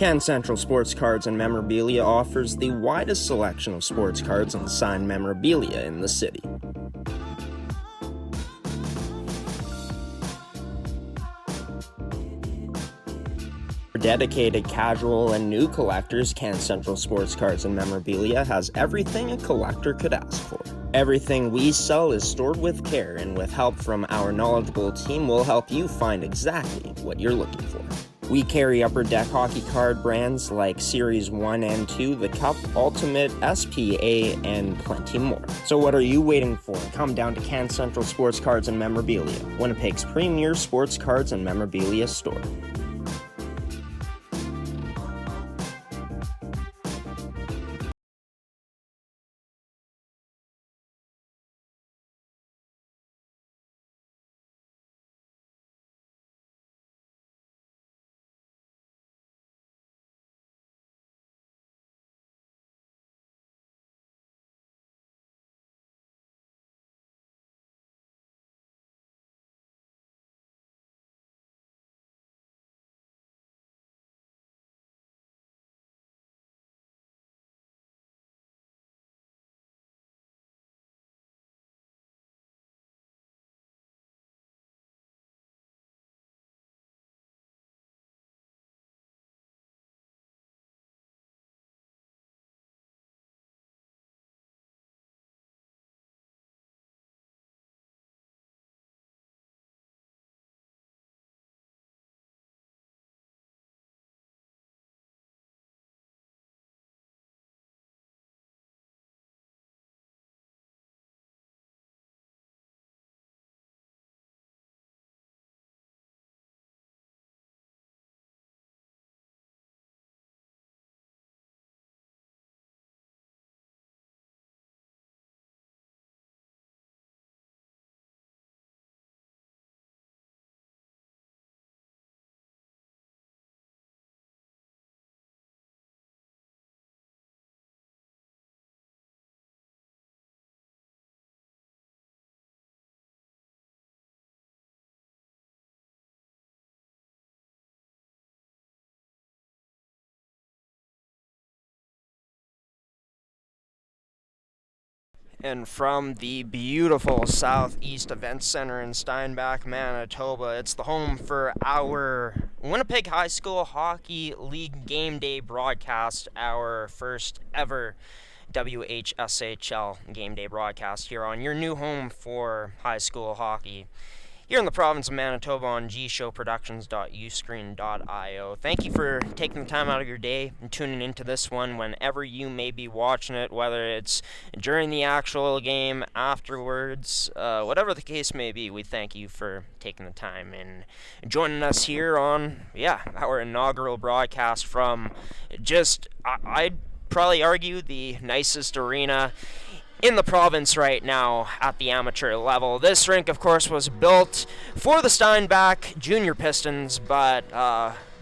Can Central Sports Cards and Memorabilia offers the widest selection of sports cards and signed memorabilia in the city. For dedicated casual and new collectors, Can Central Sports Cards and Memorabilia has everything a collector could ask for. Everything we sell is stored with care, and with help from our knowledgeable team, we'll help you find exactly what you're looking for. We carry upper deck hockey card brands like Series 1 and 2, the Cup, Ultimate, SPA, and plenty more. So what are you waiting for? Come down to Can Central Sports Cards and Memorabilia, Winnipeg's premier sports cards and memorabilia store. And from the beautiful Southeast Event Center in Steinbach, Manitoba, it's the home for our Winnipeg High School Hockey League game day broadcast, our first ever WHSHL game day broadcast here on your new home for high school hockey here in the province of Manitoba on gshowproductions.uscreen.io. Thank you for taking the time out of your day and tuning into this one whenever you may be watching it, whether it's during the actual game, afterwards, whatever the case may be. We thank you for taking the time and joining us here on, our inaugural broadcast from I'd probably argue the nicest arena in the province right now at the amateur level. This rink, of course, was built for the Steinbach Junior Pistons, but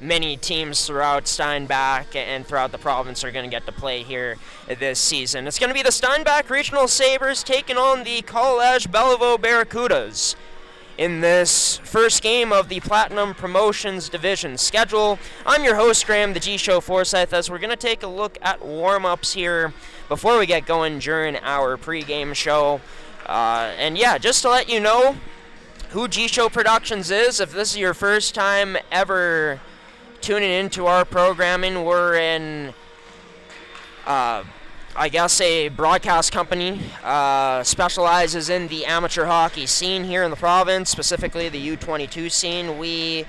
many teams throughout Steinbach and throughout the province are going to get to play here this season. It's going to be the Steinbach Regional Sabres taking on the College Béliveau Barracudas in this first game of the Platinum Promotions Division schedule. I'm your host, Graham, the G-Show Forsyth, as we're going to take a look at warm-ups here before we get going during our pregame show. Just to let you know who G-Show Productions is, if this is your first time ever tuning into our programming, we're in a broadcast company, specializes in the amateur hockey scene here in the province, specifically the U22 scene. We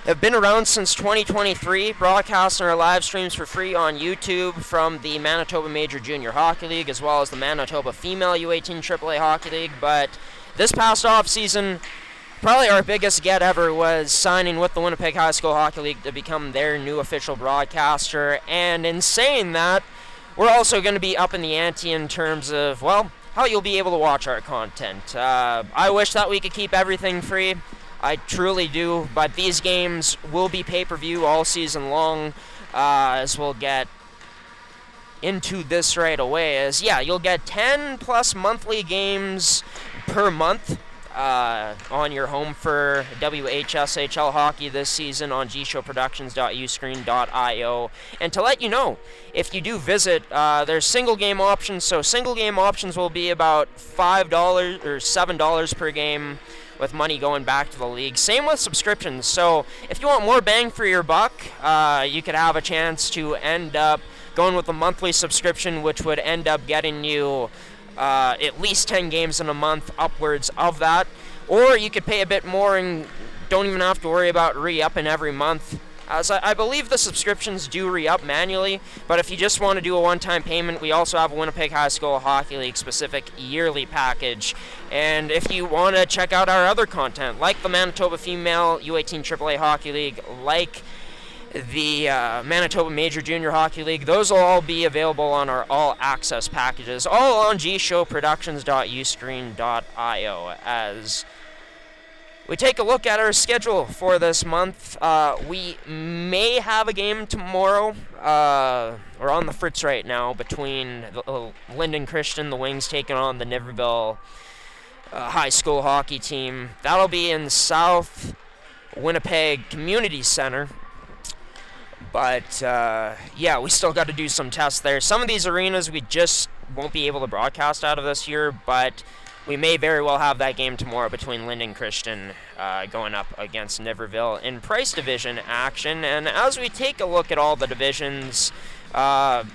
have been around since 2023, broadcasting our live streams for free on YouTube from the Manitoba Major Junior Hockey League, as well as the Manitoba Female U18 AAA Hockey League. But this past off-season, probably our biggest get ever was signing with the Winnipeg High School Hockey League to become their new official broadcaster. And in saying that, we're also going to be up in the ante in terms of, how you'll be able to watch our content. I wish that we could keep everything free. I truly do, but these games will be pay-per-view all season long, as we'll get into this right away. You'll get 10 plus monthly games per month. on your home for WHSHL hockey this season on gshowproductions.uscreen.io. And to let you know, if you do visit, there's single game options. So single game options will be about $5 or $7 per game, with money going back to the league. Same with subscriptions. So if you want more bang for your buck, you could have a chance to end up going with a monthly subscription, which would end up getting you at least 10 games in a month, upwards of that. Or you could pay a bit more and don't even have to worry about re-upping every month. As I believe the subscriptions do re-up manually, but if you just want to do a one-time payment, we also have a Winnipeg High School Hockey League specific yearly package. And if you want to check out our other content, like the Manitoba Female U18 AAA Hockey League, like the Manitoba Major Junior Hockey League, those will all be available on our all-access packages, all on gshowproductions.uscreen.io. As we take a look at our schedule for this month, we may have a game tomorrow. We're on the fritz right now between Linden Christian, the Wings, taking on the Niverville High School hockey team. That'll be in South Winnipeg Community Center. But, yeah, we still got to do some tests there. Some of these arenas we just won't be able to broadcast out of this year, but we may very well have that game tomorrow between Linden Christian going up against Niverville in Price Division action. And as we take a look at all the divisions,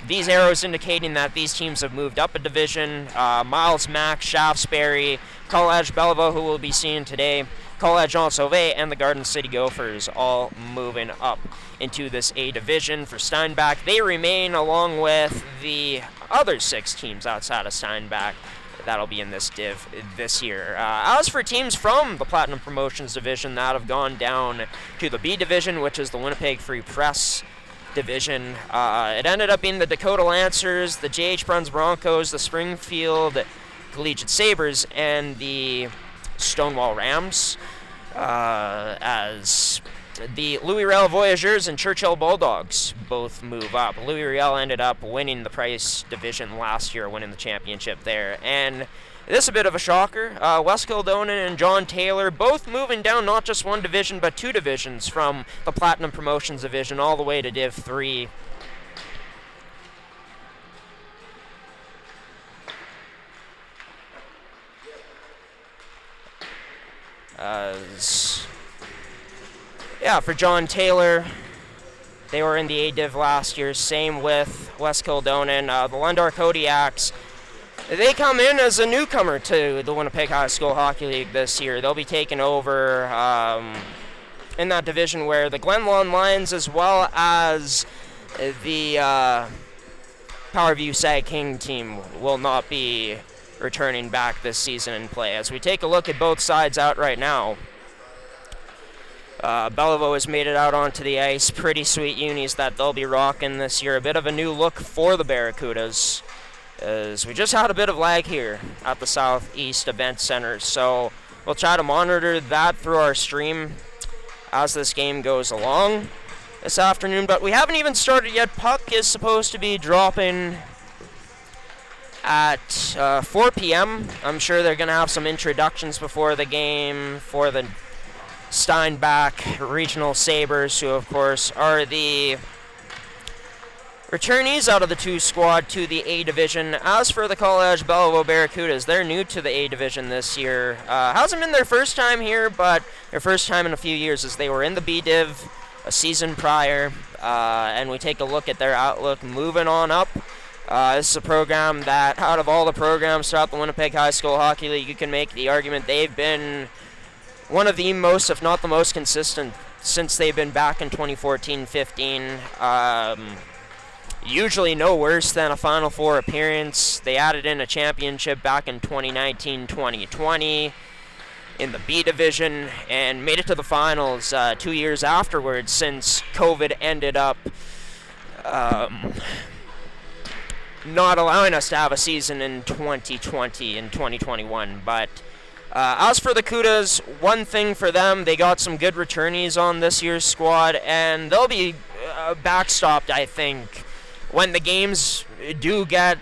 these arrows indicating that these teams have moved up a division. Miles Mac, Shaftesbury, College Béliveau, who we'll be seeing today, College Jean Sauvé, and the Garden City Gophers all moving up into this A division. For Steinbach, they remain along with the other 6 teams outside of Steinbach. That'll be in this div this year. As for teams from the Platinum Promotions division that have gone down to the B division, which is the Winnipeg Free Press division, it ended up being the Dakota Lancers, the JH Bruns Broncos, the Springfield Collegiate Sabres, and the Stonewall Rams, as the Louis Riel Voyageurs and Churchill Bulldogs both move up. Louis Riel ended up winning the Price division last year, winning the championship there. And this is a bit of a shocker. Wes Kildonan and John Taylor both moving down not just one division, but 2 divisions from the Platinum Promotions division all the way to Div 3. Yeah, for John Taylor, they were in the A-Div last year. Same with Wes Kildonan. The Lundar Kodiaks, they come in as a newcomer to the Winnipeg High School Hockey League this year. They'll be taking over in that division, where the Glenlawn Lions, as well as the Powerview Sag King team, will not be returning back this season in play. As we take a look at both sides out right now, Béliveau has made it out onto the ice. Pretty sweet unis that they'll be rocking this year. A bit of a new look for the Barracudas, as we just had a bit of lag here at the Southeast Event Center. So we'll try to monitor that through our stream as this game goes along this afternoon. But we haven't even started yet. Puck is supposed to be dropping at 4 p.m. I'm sure they're going to have some introductions before the game for the Steinbach Regional Sabres, who of course are the returnees out of the 2 squad to the A division. As for the College Béliveau Barracudas, they're new to the A division this year. Hasn't been their first time here, but their first time in a few years, as they were in the B div a season prior. And we take a look at their outlook moving on up. This is a program that, out of all the programs throughout the Winnipeg High School Hockey League, you can make the argument they've been one of the most, if not the most consistent, since they've been back in 2014-15. Usually no worse than a Final Four appearance. They added in a championship back in 2019-2020 in the B division and made it to the finals 2 years afterwards, since COVID ended up not allowing us to have a season in 2020 and 2021. But as for the Cudas, one thing for them, they got some good returnees on this year's squad, and they'll be backstopped, I think, when the games do get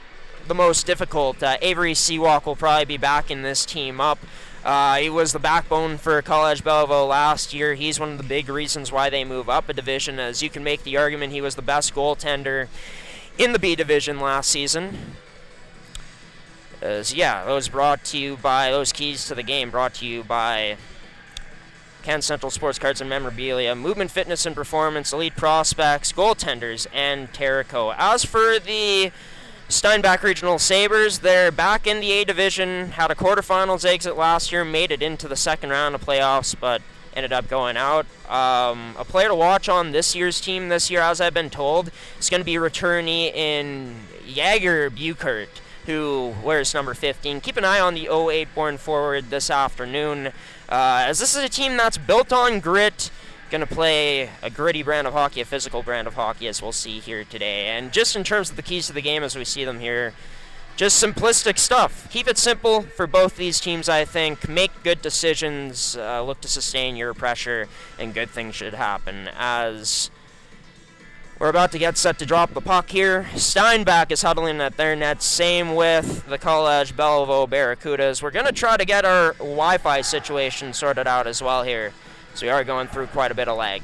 the most difficult. Avery Seawalk will probably be backing this team up. He was the backbone for College Béliveau last year. He's one of the big reasons why they move up a division, as you can make the argument he was the best goaltender in the B division last season. Those keys to the game brought to you by Can Central Sports Cards and Memorabilia, Movement, Fitness, and Performance, Elite Prospects, Goaltenders, and Terrico. As for the Steinbach Regional Sabres, they're back in the A Division, had a quarterfinals exit last year, made it into the second round of playoffs, but ended up going out. A player to watch on this year's team this year, as I've been told, is going to be returnee in Jager Buchert, who wears number 15. Keep an eye on the 08-born forward this afternoon, as this is a team that's built on grit, going to play a gritty brand of hockey, a physical brand of hockey, as we'll see here today. And just in terms of the keys to the game as we see them here, just simplistic stuff. Keep it simple for both these teams, I think. Make good decisions, look to sustain your pressure, and good things should happen. As we're about to get set to drop the puck here, Steinbach is huddling at their net. Same with the College Béliveau Barracudas. We're going to try to get our Wi-Fi situation sorted out as well here. So we are going through quite a bit of lag.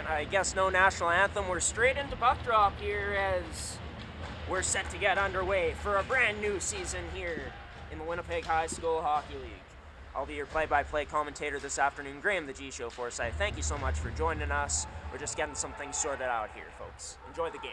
I guess no national anthem. We're straight into puck drop here as we're set to get underway for a brand new season here in the Winnipeg High School Hockey League. I'll be your play-by-play commentator this afternoon, Graham the G-Show Forsyth. Thank you so much for joining us. We're just getting some things sorted out here, folks. Enjoy the game.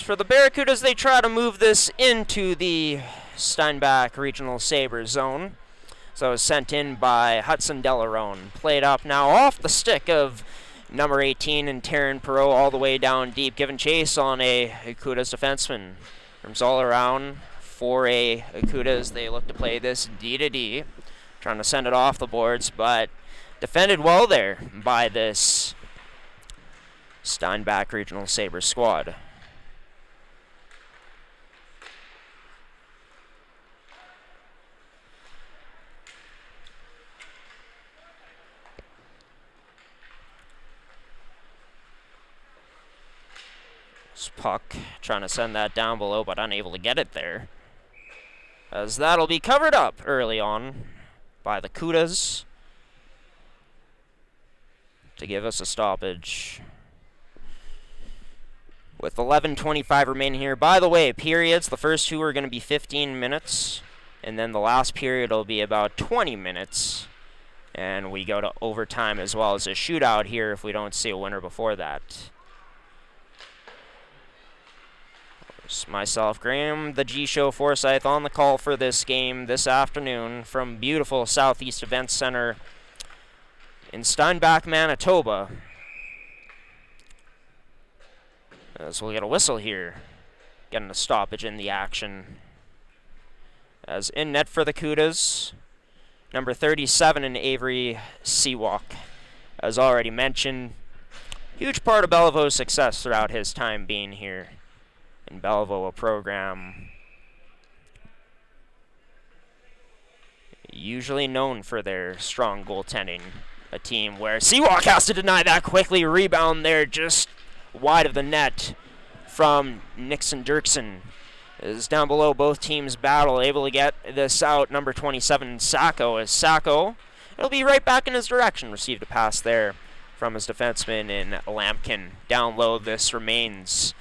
for the Barracudas, they try to move this into the Steinbach Regional Sabres zone. So it was sent in by Hudson Delarone. Played up now off the stick of number 18 and Taryn Perot all the way down deep, giving chase on a Barracudas defenseman. Comes all around for a Barracudas. They look to play this D-to-D, trying to send it off the boards, but defended well there by this Steinbach Regional Sabres squad. This puck trying to send that down below, but unable to get it there, as that'll be covered up early on by the Cudas to give us a stoppage. With 11:25 remaining here. By the way, periods, the first two are going to be 15 minutes, and then the last period will be about 20 minutes. And we go to overtime as well as a shootout here if we don't see a winner before that. It's myself, Graham, the G-Show Forsyth, on the call for this game this afternoon from beautiful Southeast Events Center in Steinbach, Manitoba. As we'll get a whistle here, getting a stoppage in the action. As in net for the Cudas, number 37 in Avery Seawalk. As already mentioned, huge part of Béliveau's success throughout his time being here in Béliveau, a program usually known for their strong goaltending. A team where Seawalk has to deny that quickly. Rebound there just wide of the net from Nixon Dirksen. Is down below, both teams battle, able to get this out. Number 27, Sacco. As Sacco, it'll be right back in his direction. Received a pass there from his defenseman in Lampkin. Down low, this remains.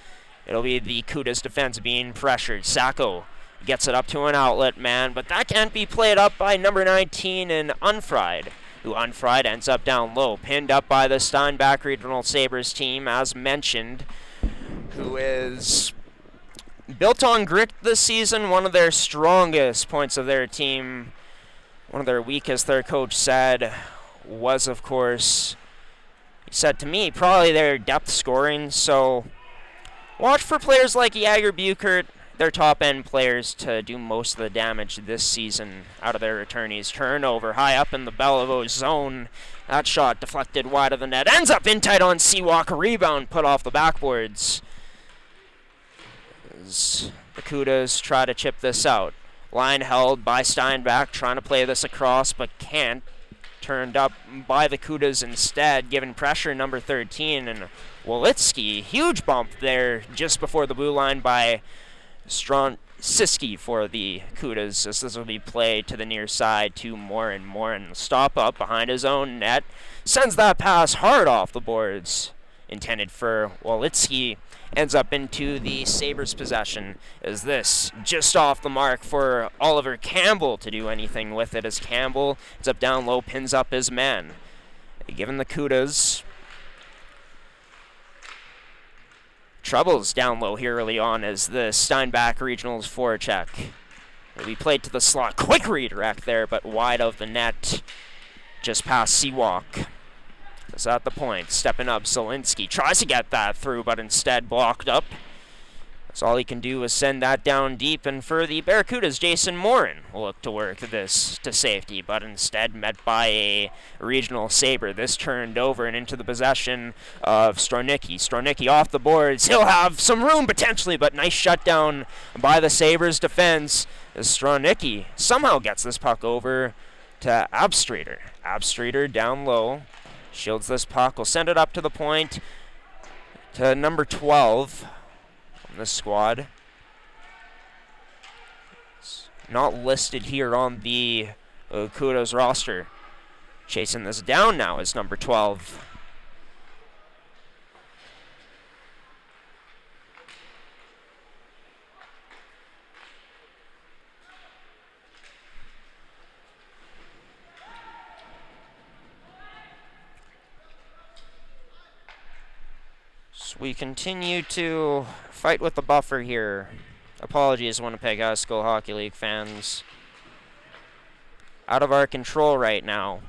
It'll be the Cudas defense being pressured. Sacco gets it up to an outlet man, but that can't be played up by number 19 in Unfried, who Unfried ends up down low, pinned up by the Steinbach Regional Sabres team, as mentioned, who is built on grit this season. One of their strongest points of their team, one of their weakest, their coach said, was, of course, he said to me, probably their depth scoring. So watch for players like Jagger Buchert, their top-end players, to do most of the damage this season out of their returnees. Turnover high up in the Béliveau zone. That shot deflected wide of the net. Ends up in tight on Seawalk. Rebound put off the backboards. As the Cudas try to chip this out. Line held by Steinbach, trying to play this across, but can't. Turned up by the Cudas instead, given pressure, number 13, and Wolitsky. Huge bump there just before the blue line by Siski for the Cudas, as this will be played to the near side to Morin. Morin stop up behind his own net, sends that pass hard off the boards, intended for Wolitsky, ends up into the Sabres possession. Is this just off the mark for Oliver Campbell to do anything with it, as Campbell ends up down low, pins up his man. Given the Cudas troubles down low here early on, as the Steinbach Regionals forecheck will be played to the slot. Quick redirect there, but wide of the net, just past Seawalk. Is at the point, stepping up, Zielinski tries to get that through, but instead blocked up. So all he can do is send that down deep, and for the Barracudas, Jason Morin will look to work this to safety, but instead met by a regional Sabre. This turned over and into the possession of Strornicki. Strornicki off the boards. He'll have some room potentially, but nice shutdown by the Sabres defense, as Strornicki somehow gets this puck over to Abstreiter. Abstreiter down low, shields this puck, will send it up to the point to number 12 on the squad. It's not listed here on the Kudos roster. Chasing this down now is number 12. So we continue to fight with the buffer here. Apologies, Winnipeg High School Hockey League fans. Out of our control right now.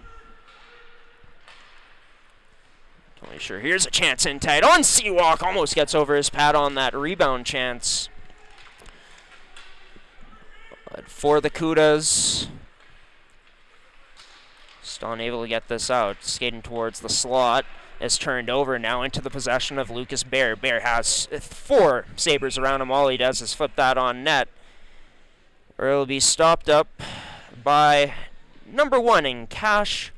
Totally sure. Here's a chance in tight on Seawalk. Almost gets over his pad on that rebound chance. But for the Cudas, still unable to get this out. Skating towards the slot. Is turned over now into the possession of Lucas Bear. Bear has 4 Sabres around him. All he does is flip that on net. Or it'll be stopped up by number 1 in Cash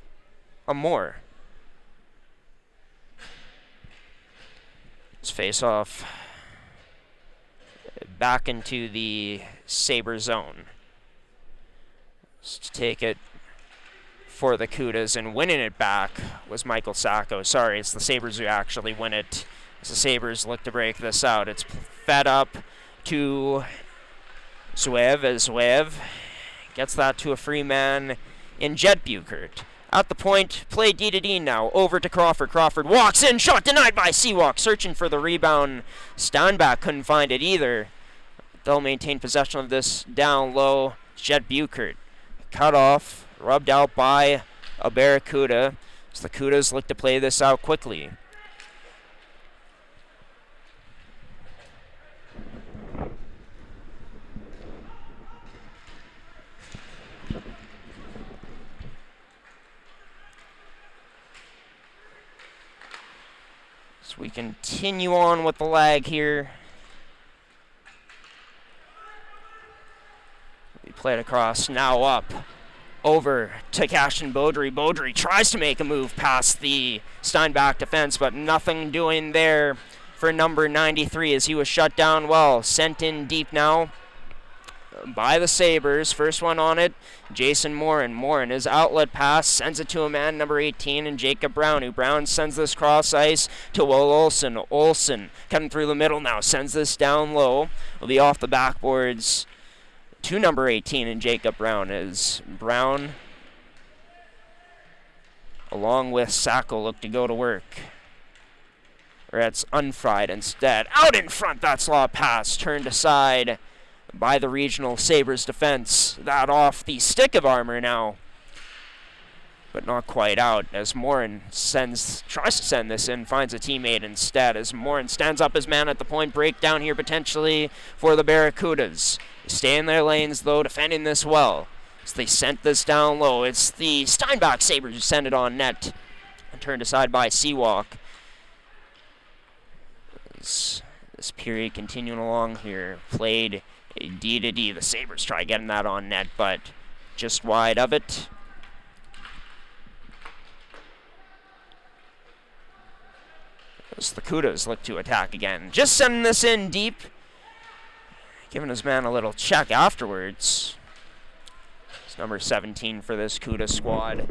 Amore. Let's face off back into the Sabre zone. Let's take it for the Cudas, and winning it back was Michael Sacco. Sorry, it's the Sabres who actually win it. As the Sabres look to break this out. It's fed up to Zvev, as Zvev gets that to a free man in Jet Buchert. At the point, play D to D now, over to Crawford. Crawford walks in, shot denied by Seawalk, searching for the rebound. Steinbach couldn't find it either. They'll maintain possession of this down low. Jet Buchert cut off. Rubbed out by a Barracuda, as the Cudas look to play this out quickly. So we continue on with the lag here. We play it across, now up. Over to Cashin Beaudry. Beaudry tries to make a move past the Steinbach defense, but nothing doing there for number 93 as he was shut down well. Sent in deep now by the Sabres. First one on it, Jason Morin. Morin, his outlet pass, sends it to a man, number 18, and Jacob Brown, who Brown sends this cross ice to Will Olsen. Olsen cutting through the middle now, sends this down low. Will be off the backboards to number 18 and Jacob Brown, as Brown along with Sacco look to go to work. Or it's Unfried instead. Out in front, that slot pass turned aside by the regional Sabres defense. That off the stick of Armour now, but not quite out, as Morin tries to send this in, finds a teammate instead, as Morin stands up his man at the point. Breakdown here potentially for the Barracudas. They stay in their lanes though, defending this well. So they sent this down low. It's the Steinbach Sabres who send it on net and turned aside by Seawalk. This period continuing along here. Played D to D. The Sabres try getting that on net, but just wide of it. As the Cudas look to attack again. Just sending this in deep. Giving his man a little check afterwards. It's number 17 for this Cuda squad.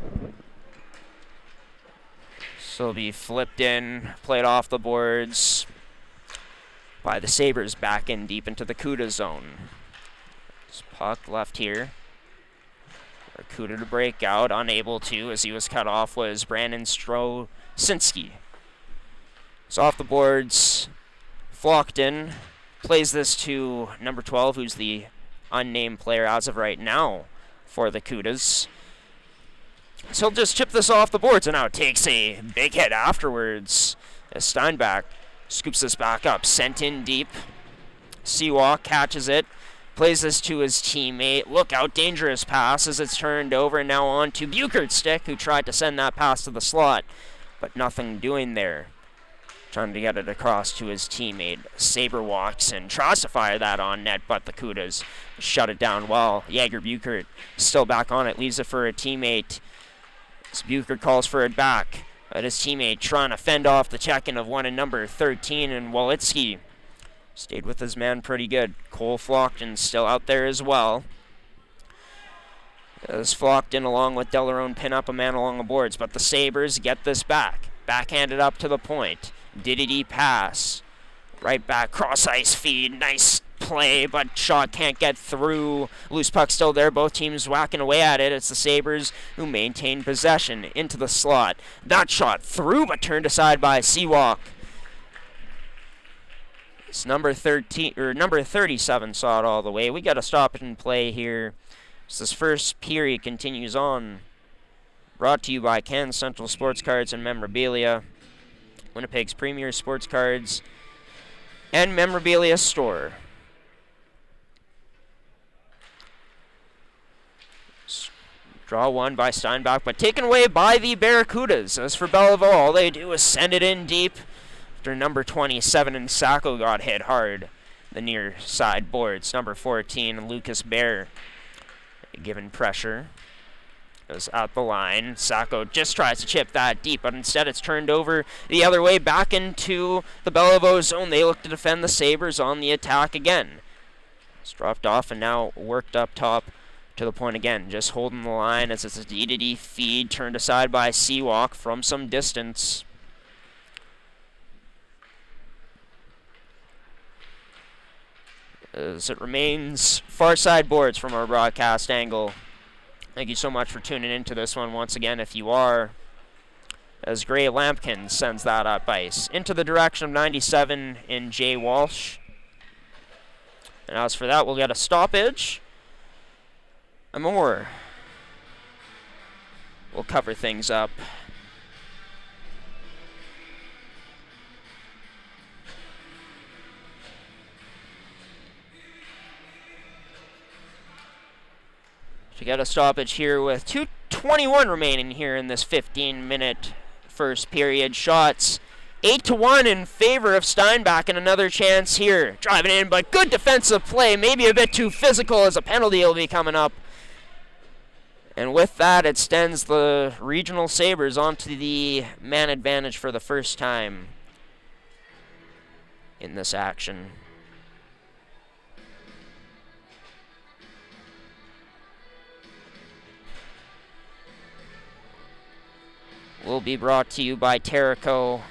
So it'll be flipped in, played off the boards by the Sabres, back in deep into the Cuda zone. This puck left here. Cuda to break out, unable to, as he was cut off, was Brandon Strosinski. So off the boards, Flockton plays this to number 12, who's the unnamed player as of right now for the Cudas. So he'll just chip this off the boards, and now takes a big hit afterwards as Steinbach scoops this back up. Sent in deep. Seawalk catches it. Plays this to his teammate. Look out, dangerous pass as it's turned over, and now on to Buchert's stick, who tried to send that pass to the slot, but nothing doing there. Trying to get it across to his teammate. Sabre walks and tries to fire that on net, but the Cudas shut it down well. Jaeger Buchert still back on it, leaves it for a teammate. As Buchert calls for it back, but his teammate trying to fend off the check-in of one and number 13, and Walitsky stayed with his man pretty good. Cole Flockton still out there as well. As Flockton along with Delarone pin up a man along the boards, but the Sabres get this back. Backhanded up to the point. Diddy pass. Right back, cross ice feed. Nice play, but shot can't get through. Loose puck still there. Both teams whacking away at it. It's the Sabres who maintain possession into the slot. That shot through, but turned aside by Seawalk. It's number 13 or number 37 saw it all the way. We got to stop it and play here. So this first period continues on. Brought to you by Canton Central Sports Cards and Memorabilia, Winnipeg's premier sports cards and memorabilia store. Draw one by Steinbach, but taken away by the Barracudas. As for Béliveau, all they do is send it in deep after number 27 and Sacco got hit hard. The near side boards. Number 14, Lucas Bear, given pressure. Goes out the line. Sacco just tries to chip that deep, but instead it's turned over the other way back into the Béliveau zone. They look to defend the Sabres on the attack again. It's dropped off and now worked up top to the point again. Just holding the line as it's a D-to-D feed turned aside by Seawalk from some distance. As it remains far side boards from our broadcast angle. Thank you so much for tuning into this one once again, if you are. As Gray Lampkin sends that up ice into the direction of 97 in Jay Walsh. And as for that, we'll get a stoppage. Amore will cover things up. To get a stoppage here with 2:21 remaining here in this 15-minute first period. Shots 8-1 in favor of Steinbach, and another chance here. Driving in, but good defensive play. Maybe a bit too physical as a penalty will be coming up. And with that, it extends the regional Sabres onto the man advantage for the first time in this action. Will be brought to you by Terrico.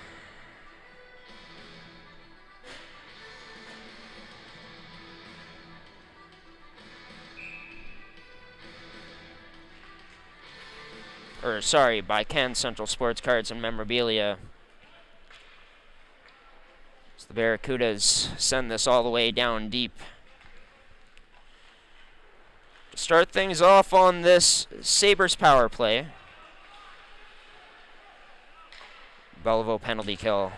By Canton Central Sports Cards and Memorabilia. So the Barracudas send this all the way down deep. To start things off on this Sabres power play. Béliveau penalty kill.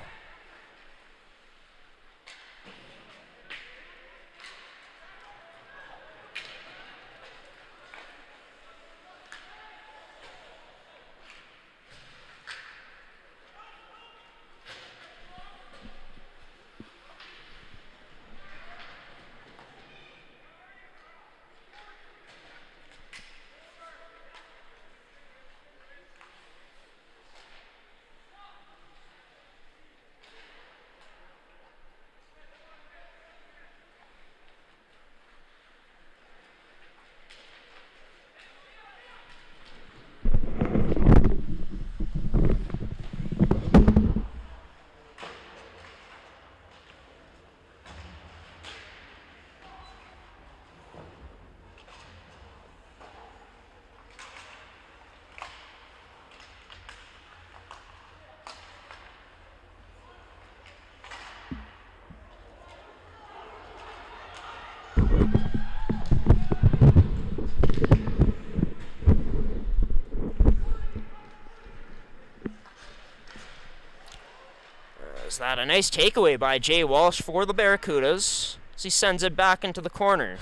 Is that a nice takeaway by Jay Walsh for the Barracudas as he sends it back into the corner.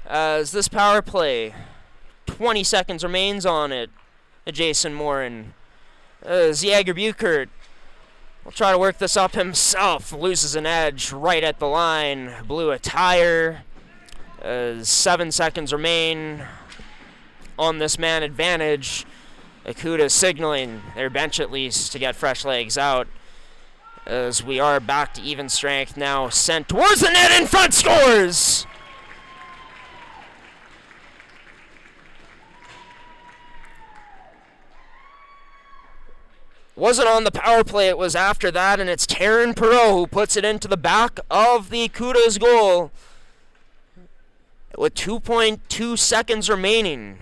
As this power play, 20 seconds remains on it. Jason Morin. Ziager Buchert will try to work this up himself. Loses an edge right at the line. Blew a tire. 7 seconds remain on this man advantage. Akuda signaling their bench at least to get fresh legs out. As we are back to even strength now. Sent towards the net in front. Scores! Wasn't on the power play, it was after that, and it's Taryn Perreault who puts it into the back of the Kuda's goal with 2.2 seconds remaining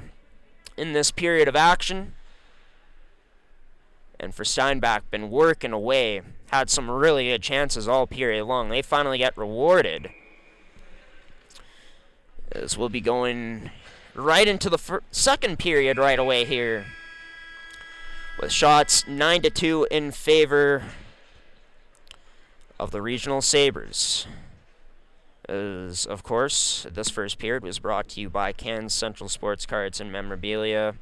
in this period of action. And for Steinbach, been working away. Had some really good chances all period long. They finally get rewarded. As we'll be going right into the second period right away here. With shots 9-2 in favor of the Regional Sabres. As, of course, this first period was brought to you by Cannes Central Sports Cards and Memorabilia.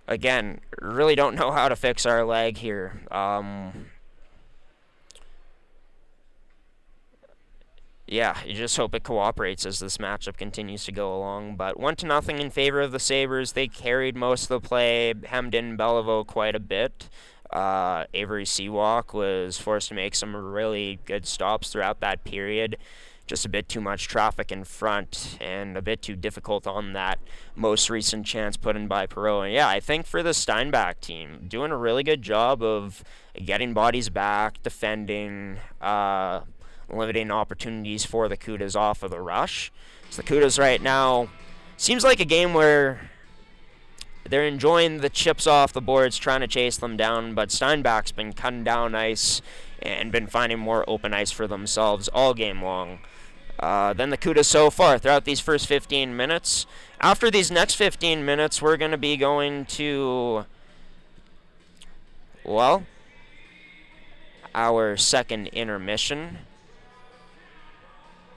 Again, really don't know how to fix our lag here. Yeah, you just hope it cooperates as this matchup continues to go along. But 1-0 in favor of the Sabres. They carried most of the play, hemmed in Béliveau quite a bit. Avery Seawalk was forced to make some really good stops throughout that period. Just a bit too much traffic in front and a bit too difficult on that most recent chance put in by Perreault. And yeah, I think for the Steinbach team, doing a really good job of getting bodies back, defending, limiting opportunities for the Cudas off of the rush. So the Cudas right now, seems like a game where they're enjoying the chips off the boards, trying to chase them down, but Steinbach's been cutting down ice and been finding more open ice for themselves all game long. Then the Cudas so far throughout these first 15 minutes. After these next 15 minutes, we're going to be going to, well, our second intermission.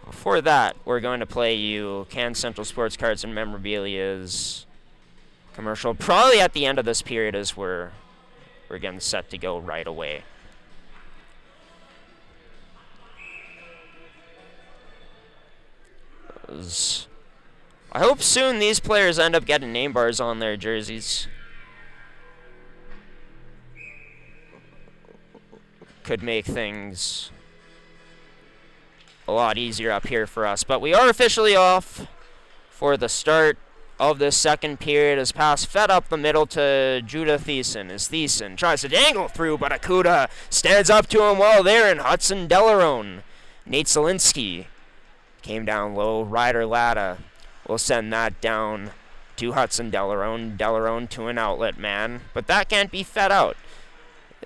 Before that, we're going to play you Cannes Central Sports Cards and Memorabilia's commercial. Probably at the end of this period as we're getting set to go right away. I hope soon these players end up getting name bars on their jerseys. Could make things a lot easier up here for us. But we are officially off for the start of this second period. As pass fed up the middle to Judah Thiessen. As Thiessen tries to dangle through, but Akuda stands up to him well there, and Hudson Delarone. Nate Zielinski came down low. Ryder Latta will send that down to Hudson Delarone. Delarone to an outlet man, but that can't be fed out.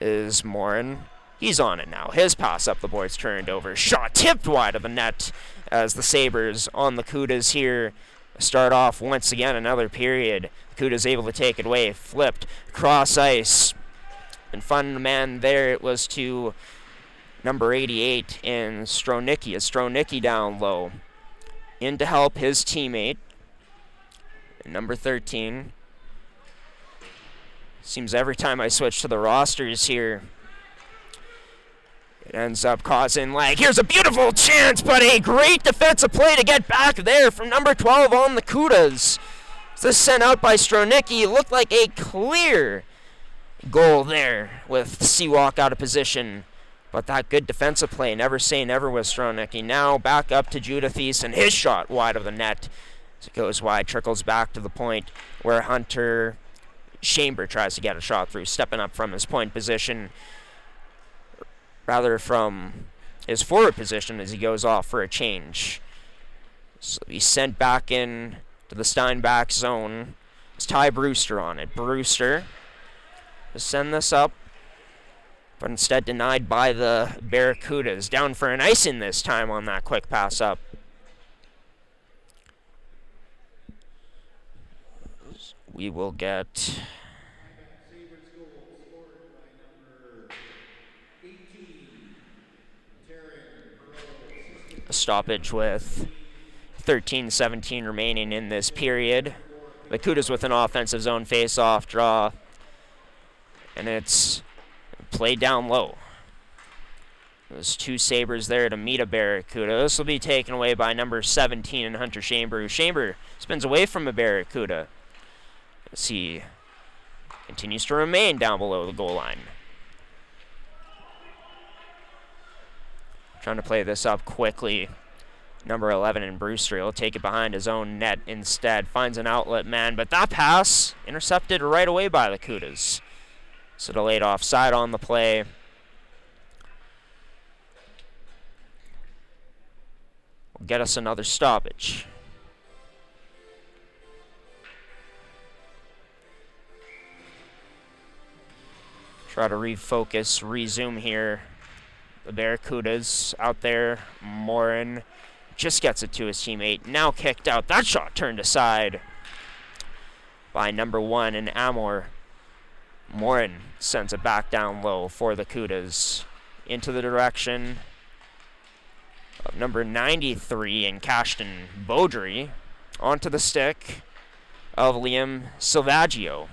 Is Morin. He's on it now. His pass up the boards turned over. Shot tipped wide of the net as the Sabres on the Cudas here start off once again another period. Cudas able to take it away. Flipped cross ice. And finding the man there, it was to number 88 in Strownicki. As Strownicki down low. In to help his teammate. And number 13. Seems every time I switch to the rosters here, it ends up causing lag. Here's a beautiful chance, but a great defensive play to get back there from number 12 on the Cudas. This sent out by Strownicki. It looked like a clear goal there with Seawalk out of position. But that good defensive play, never say never with Strownicki. Now back up to Judah Thiessen. His shot wide of the net. As it goes wide, trickles back to the point where Hunter Chamber tries to get a shot through, stepping up from his point position. Rather from his forward position as he goes off for a change. So he's sent back in to the Steinbach zone. It's Ty Brewster on it. Brewster to send this up, but instead denied by the Barracudas. Down for an icing this time on that quick pass up. We will get a stoppage with 13-17 remaining in this period. The Cudas with an offensive zone face-off draw, and it's played down low. There's two Sabres there to meet a Barracuda. This will be taken away by number 17 Hunter Chamber, who Chamber spins away from a Barracuda as he continues to remain down below the goal line. Trying to play this up quickly. Number 11 in Brewster will take it behind his own net instead. Finds an outlet man, but that pass intercepted right away by the Cudas. So delayed offside on the play. Will get us another stoppage. Try to refocus, resume here. The Barracudas out there. Morin just gets it to his teammate. Now kicked out. That shot turned aside by number 1 in Amor. Morin sends it back down low for the Cudas. Into the direction of number 93 in Cashton Beaudry. Onto the stick of Liam Silvaggio.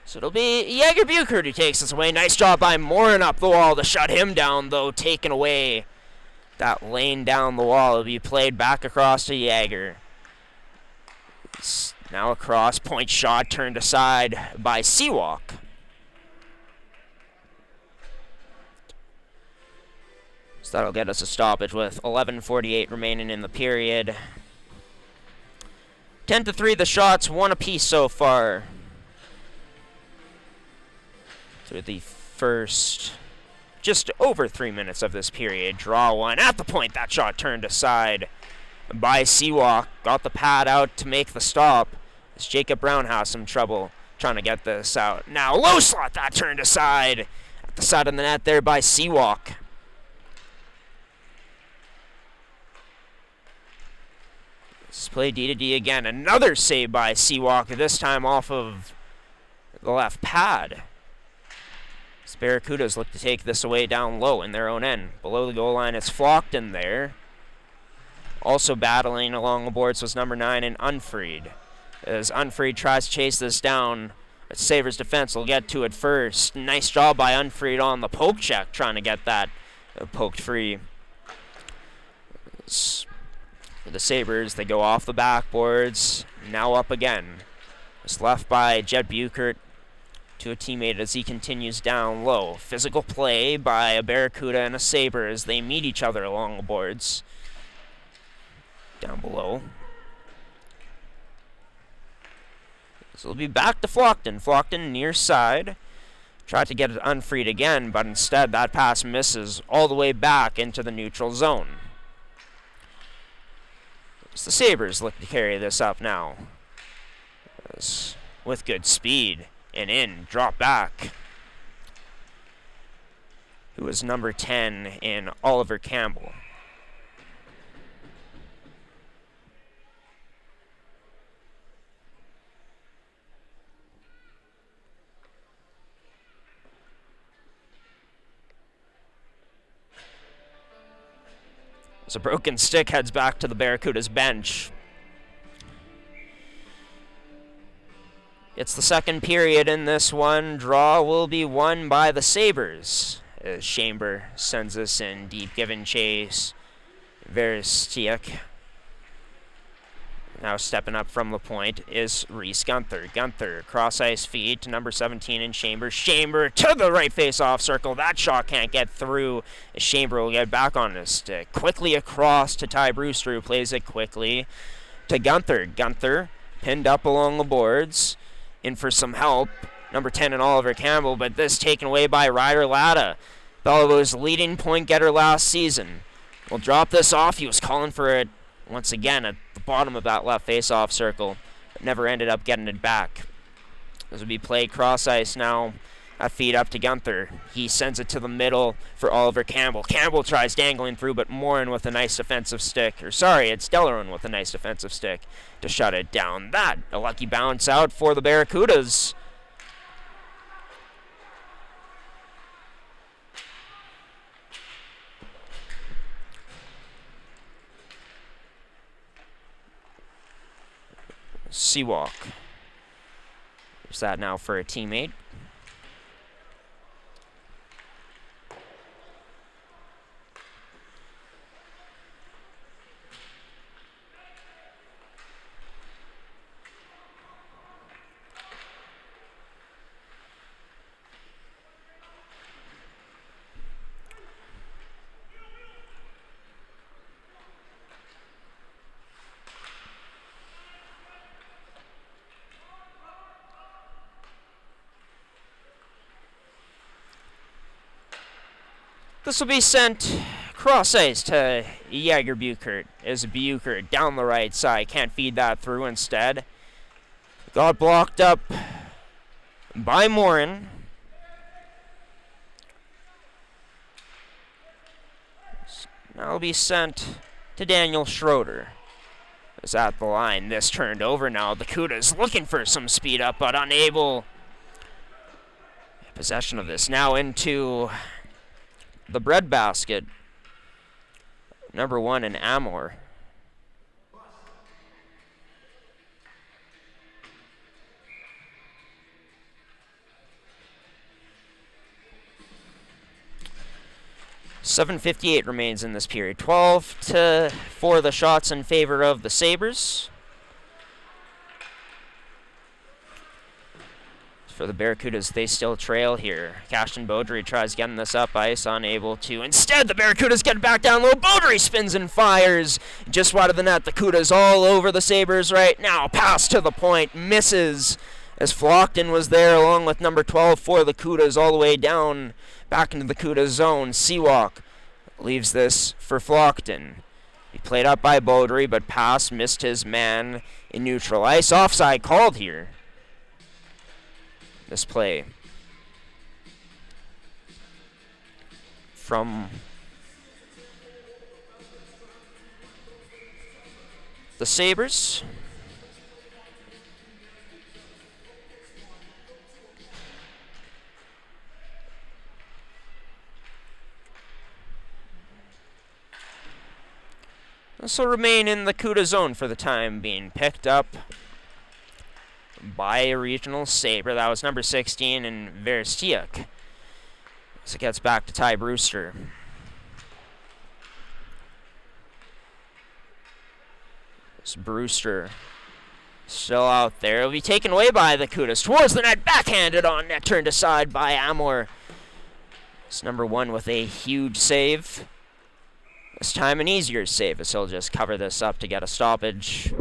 So it'll be Jaeger Buchert who takes this away. Nice job by Morin up the wall to shut him down, though. Taken away. That lane down the wall will be played back across to Jaeger. It's now a cross point shot turned aside by Seawalk. So that'll get us a stoppage with 11:48 remaining in the period. 10-3 the shots, 1 apiece so far. Through the first just over 3 minutes of this period. Draw one at the point. That shot turned aside by Seawalk. Got the pad out to make the stop. As Jacob Brown has some trouble trying to get this out. Now low slot. That turned aside at the side of the net there by Seawalk. Let's play D to D again. Another save by Seawalk. This time off of the left pad. Barracudas look to take this away down low in their own end. Below the goal line, it's Flockton there. Also battling along the boards was number 9 in Unfried. As Unfried tries to chase this down, Sabres defense will get to it first. Nice job by Unfried on the poke check, trying to get that poked free. The Sabres, they go off the backboards. Now up again. It's left by Jed Buchert to a teammate as he continues down low. Physical play by a Barracuda and a Sabre as they meet each other along the boards. Down below. So it'll be back to Flockton. Flockton near side. Tried to get it unfreed again, but instead that pass misses all the way back into the neutral zone. As the Sabres look to carry this up now. With good speed. And in, drop back. Who is number 10 in Oliver Campbell. As a broken stick heads back to the Barracudas bench. It's the second period in this one. Draw will be won by the Sabres. As Chamber sends us in deep, given chase. Veristiak. Now stepping up from the point is Reese Gunther. Gunther, cross-ice feed to number 17 in Chamber. Chamber to the right face-off circle. That shot can't get through. As Chamber will get back on his stick. Quickly across to Ty Brewster, who plays it quickly to Gunther. Gunther pinned up along the boards. In for some help, number 10 in Oliver Campbell, but this taken away by Ryder Latta. Béliveau's leading point getter last season. Will drop this off. He was calling for it once again at the bottom of that left face-off circle, but never ended up getting it back. This would be played cross-ice now. That feed up to Gunther. He sends it to the middle for Oliver Campbell. Campbell tries dangling through, but Morin with a nice defensive stick. It's Delleron with a nice defensive stick to shut it down. That, a lucky bounce out for the Barracudas. Seawalk. There's that now for a teammate. This will be sent cross ice to Jaeger Buchert as Buchert down the right side. Can't feed that through instead. Got blocked up by Morin. Now will be sent to Daniel Schroeder. Is at the line. This turned over now. The Cudas looking for some speed up, but unable. Possession of this now into the breadbasket. Number 1 in Amor. .758 remains in this period. 12 for the shots in favor of the Sabres. For the Barracudas, they still trail here. Cashton Beaudry tries getting this up ice, unable to. Instead, the Barracudas get it back down low. Beaudry spins and fires just wide of the net. The Cudas all over the Sabres right now. Pass to the point, misses as Flockton was there along with number 12 for the Cudas all the way down back into the Cudas zone. Seawalk leaves this for Flockton. He played up by Beaudry, but pass missed his man in neutral ice. Offside called here. This play from the Sabres. This will remain in the Cuda zone for the time being. Picked up by a regional Sabre. That was number 16 in Verstiuk. So it gets back to Ty Brewster. This Brewster still out there. It'll be taken away by the Cudas. Towards the net, backhanded on net, turned aside by Amor. It's number 1 with a huge save. This time an easier save as he'll just cover this up to get a stoppage.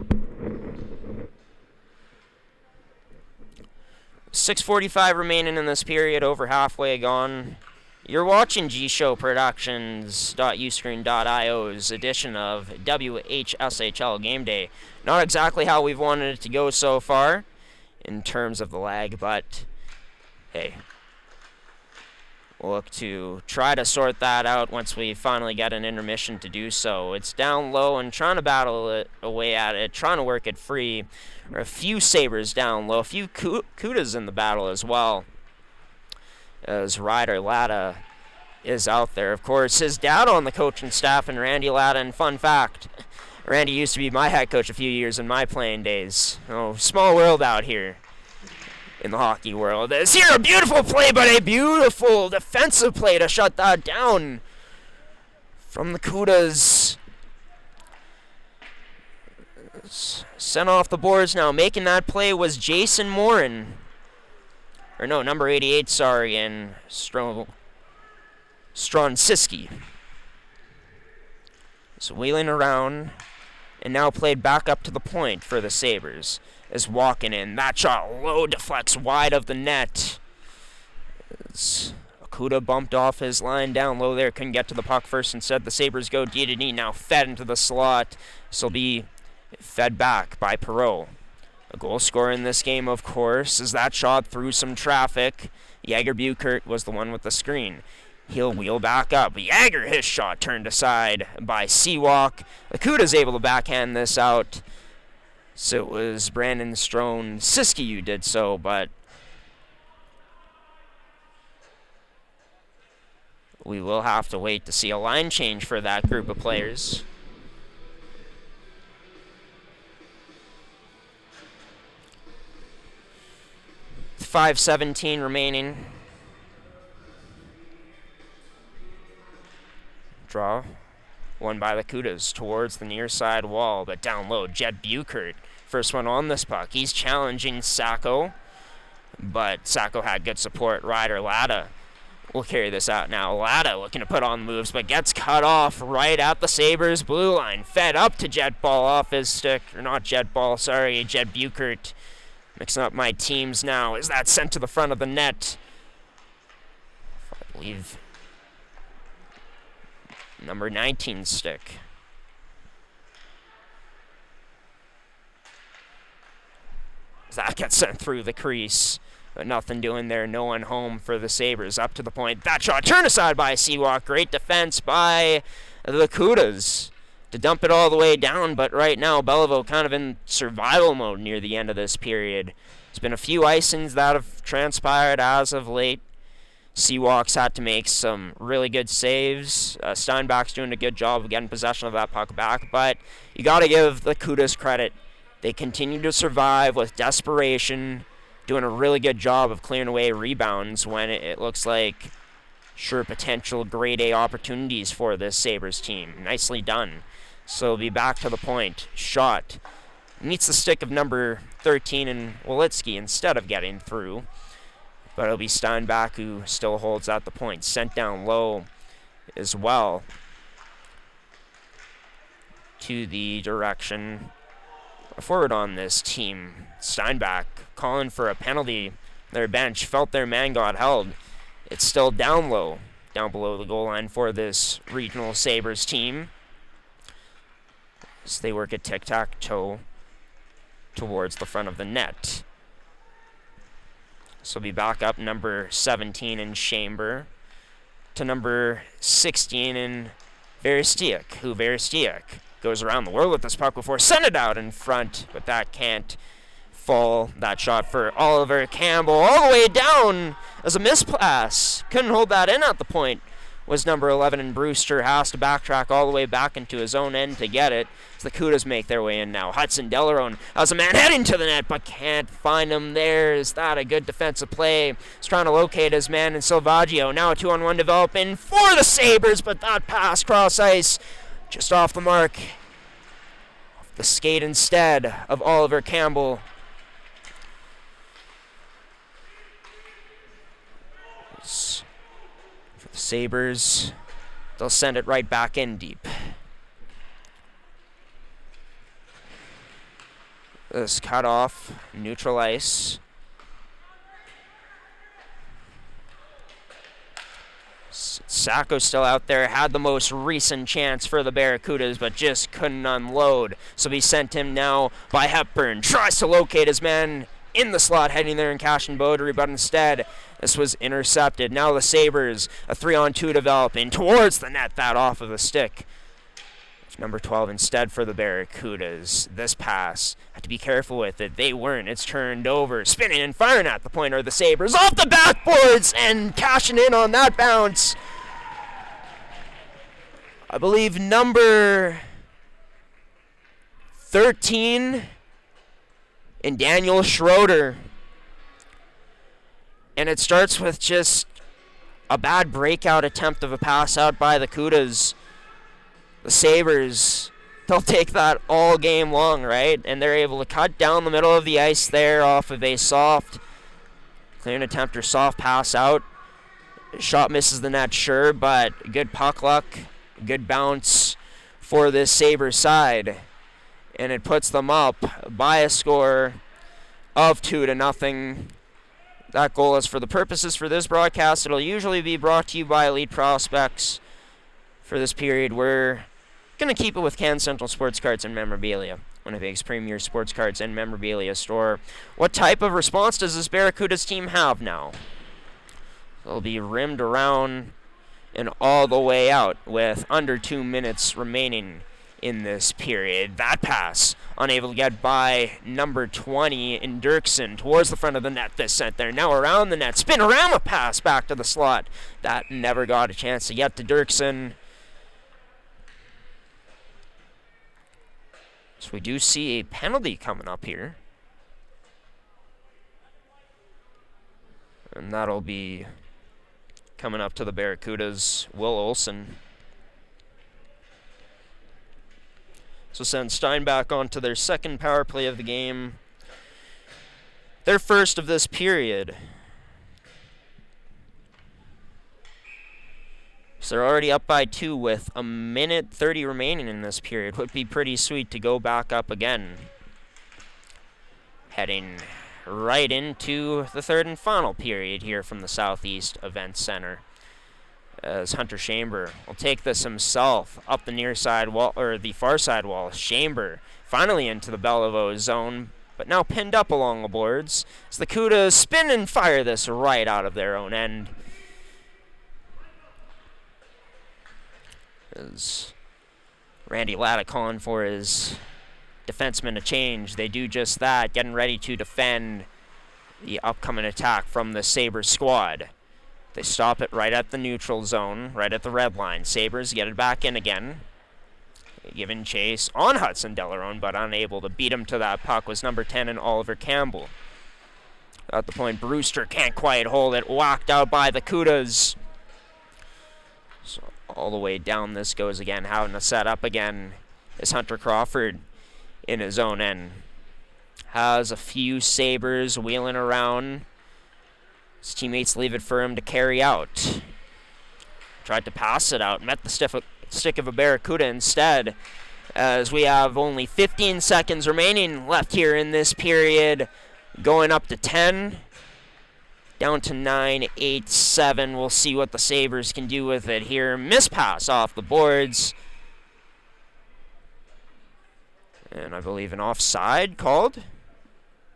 6:45 remaining in this period, over halfway gone. You're watching G-Show Productions.uscreen.io's edition of WHSHL Game Day. Not exactly how we've wanted it to go so far in terms of the lag, but hey, we'll look to try to sort that out once we finally get an intermission to do so. It's down low and trying to battle it away at it, trying to work it free. There are a few Sabres down low, a few Cudas in the battle as well, as Ryder Latta is out there. Of course, his dad on the coaching staff, and Randy Latta. And fun fact, Randy used to be my head coach a few years in my playing days. Oh, small world out here in the hockey world. There's here a beautiful play, but a beautiful defensive play to shut that down from the Cudas. Sent off the boards now. Making that play was Jason Morin. Or no, number 88, sorry, and Stronsiski. So wheeling around, and now played back up to the point for the Sabres. Is walking in. That shot low deflects wide of the net. Akuda bumped off his line down low there. Couldn't get to the puck first. Instead, the Sabres go D-to-D. Now fed into the slot. This will be fed back by Perreault. A goal scorer in this game, of course, is that shot through some traffic. Jaeger Buchert was the one with the screen. He'll wheel back up. Jaeger, his shot turned aside by Seawalk. Akuda's able to backhand this out. So it was Brandon Stronsiski who did so, but we will have to wait to see a line change for that group of players. .517 remaining. Draw. Won by the Cudas towards the near side wall, but down low, Jed Buchert. First one on this puck. He's challenging Sacco, but Sacco had good support. Ryder Latta will carry this out now. Latta looking to put on the moves, but gets cut off right at the Sabres blue line. Fed up to Jet Ball off his stick. Or not Jet Ball, sorry, Jed Buchert. Mixing up my teams now. Is that sent to the front of the net? I believe Number 19 stick. That gets sent through the crease. But nothing doing there. No one home for the Sabres. Up to the point. That shot turned aside by Seawalk. Great defense by the Cudas to dump it all the way down. But right now, Béliveau kind of in survival mode near the end of this period. There's been a few icings that have transpired as of late. Seawalk's had to make some really good saves. Steinbach's doing a good job of getting possession of that puck back. But you got to give the Cudas credit. They continue to survive with desperation, doing a really good job of clearing away rebounds when it looks like sure potential grade A opportunities for this Sabres team. Nicely done. So we'll be back to the point. Shot. Meets the stick of number 13 in Wolitsky instead of getting through. But it'll be Steinbach who still holds at the point. Sent down low as well to the direction forward on this team. Steinbach calling for a penalty. Their bench felt their man got held. It's still down low, down below the goal line for this regional Sabres team. As they work a tic-tac-toe towards the front of the net. So we'll be back up number 17 in Chamber to number 16 in Veristiak, who Veristiak goes around the world with this puck before send it out in front, but that can't fall. That shot for Oliver Campbell all the way down as a mispass. Couldn't hold that in at the point. Was number 11 and Brewster has to backtrack all the way back into his own end to get it. As the Cudas make their way in now. Hudson Delarone has a man heading to the net, but can't find him there. Is that a good defensive play? He's trying to locate his man in Silvaggio. Now a 2-on-1 developing for the Sabres, but that pass cross ice just off the mark. Off the skate instead of Oliver Campbell. For the Sabres, they'll send it right back in deep. This cut off, neutral ice. Sacco's still out there, had the most recent chance for the Barracudas, but just couldn't unload. So we sent him now by Hepburn. Tries to locate his man in the slot, heading there in Cash and Beaudry, but instead, this was intercepted. Now the Sabres, a 3-on-2 developing towards the net, that off of the stick. Number 12 instead for the Barracudas. This pass, had to be careful with it. They weren't. It's turned over. Spinning and firing at the point are the Sabres. Off the backboards and cashing in on that bounce. I believe number 13 in Daniel Schroeder. And it starts with just a bad breakout attempt of a pass out by the Cudas. The Sabres, they'll take that all game long, right? And they're able to cut down the middle of the ice there off of a soft clearing attempt or soft pass out. Shot misses the net, sure, but good puck luck, good bounce for this Sabres side. And it puts them up by a score of 2-0. That goal is for the purposes for this broadcast. It'll usually be brought to you by Elite Prospects. For this period, we're going to keep it with Can Central Sports Cards and Memorabilia, Winnipeg's premier sports cards and memorabilia store. What type of response does this Barracudas team have now? They'll be rimmed around and all the way out with under 2 minutes remaining in this period. That pass, unable to get by number 20 in Dirksen towards the front of the net. This sent there, now around the net. Spinorama pass back to the slot. That never got a chance to get to Dirksen. So we do see a penalty coming up here. And that'll be coming up to the Barracudas, Will Olsen. So send Steinbach on to their second power play of the game. Their first of this period. So they're already up by 2 with 1:30 remaining in this period. Would be pretty sweet to go back up again. Heading right into the third and final period here from the Southeast Event Center. as Hunter Chamber will take this himself up the near side wall, or the far side wall. Chamber finally into the Béliveau zone, but now pinned up along the boards. As the Cudas spin and fire this right out of their own end. As Randy Latta calling for his defensemen to change. They do just that, getting ready to defend the upcoming attack from the Sabres squad. They stop it right at the neutral zone, right at the red line. Sabres get it back in again. Giving chase on Hudson Delarone, but unable to beat him to that puck was number 10 and Oliver Campbell. At the point, Brewster can't quite hold it. Whacked out by the Cudas. So all the way down this goes again. Having to set up again is Hunter Crawford in his own end. Has a few Sabres wheeling around. His teammates leave it for him to carry out. Tried to pass it out. Met the stick of a Barracuda instead. As we have only 15 seconds remaining left here in this period. Going up to 10. Down to 9, 8, 7. We'll see what the Sabres can do with it here. Miss pass off the boards. And I believe an offside called.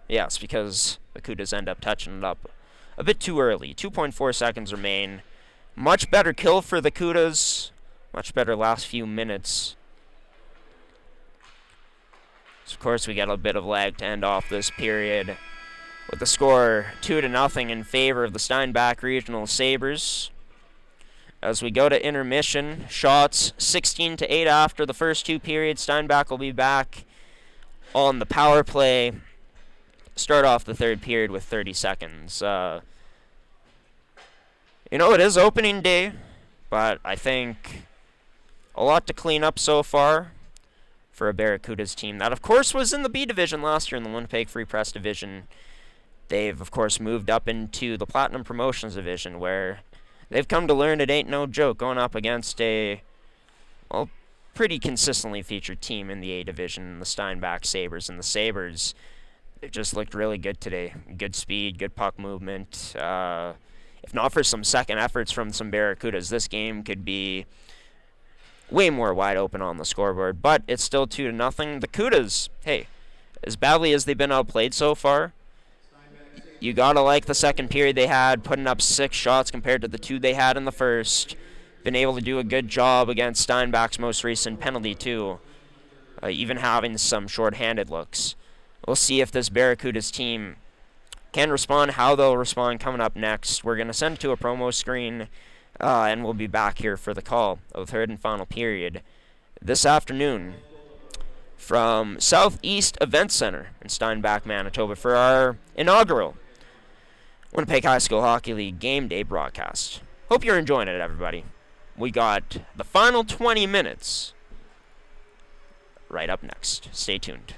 Yes, because the Cudas end up touching it up a bit too early. 2.4 seconds remain. Much better kill for the Cudas. Much better last few minutes. So of course, we got a bit of lag to end off this period, with the score 2-0 in favor of the Steinbach Regional Sabres. As we go to intermission, shots 16-8 after the first two periods. Steinbach will be back on the power play. Start off the third period with 30 seconds. It is opening day, but I think a lot to clean up so far for a Barracudas team that, of course, was in the B division last year in the Winnipeg Free Press division. They've, of course, moved up into the Platinum Promotions division, where they've come to learn it ain't no joke going up against a, well, pretty consistently featured team in the A division, the Steinbach Sabres. And the Sabres, they just looked really good today. Good speed, good puck movement. If not for some second efforts from some Barracudas, this game could be way more wide open on the scoreboard. But it's still 2-0. The Cudas, hey, as badly as they've been outplayed so far, you gotta like the second period they had, putting up 6 shots compared to the 2 they had in the first. Been able to do a good job against Steinbach's most recent penalty, too. Even having some shorthanded looks. We'll see if this Barracudas team can respond, how they'll respond coming up next. We're going to send it to a promo screen, and we'll be back here for the call of the third and final period this afternoon from Southeast Event Center in Steinbach, Manitoba for our inaugural Winnipeg High School Hockey League Game Day broadcast. Hope you're enjoying it, everybody. We got the final 20 minutes right up next. Stay tuned.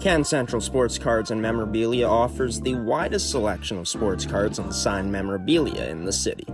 Can Central Sports Cards and Memorabilia offers the widest selection of sports cards and signed memorabilia in the city.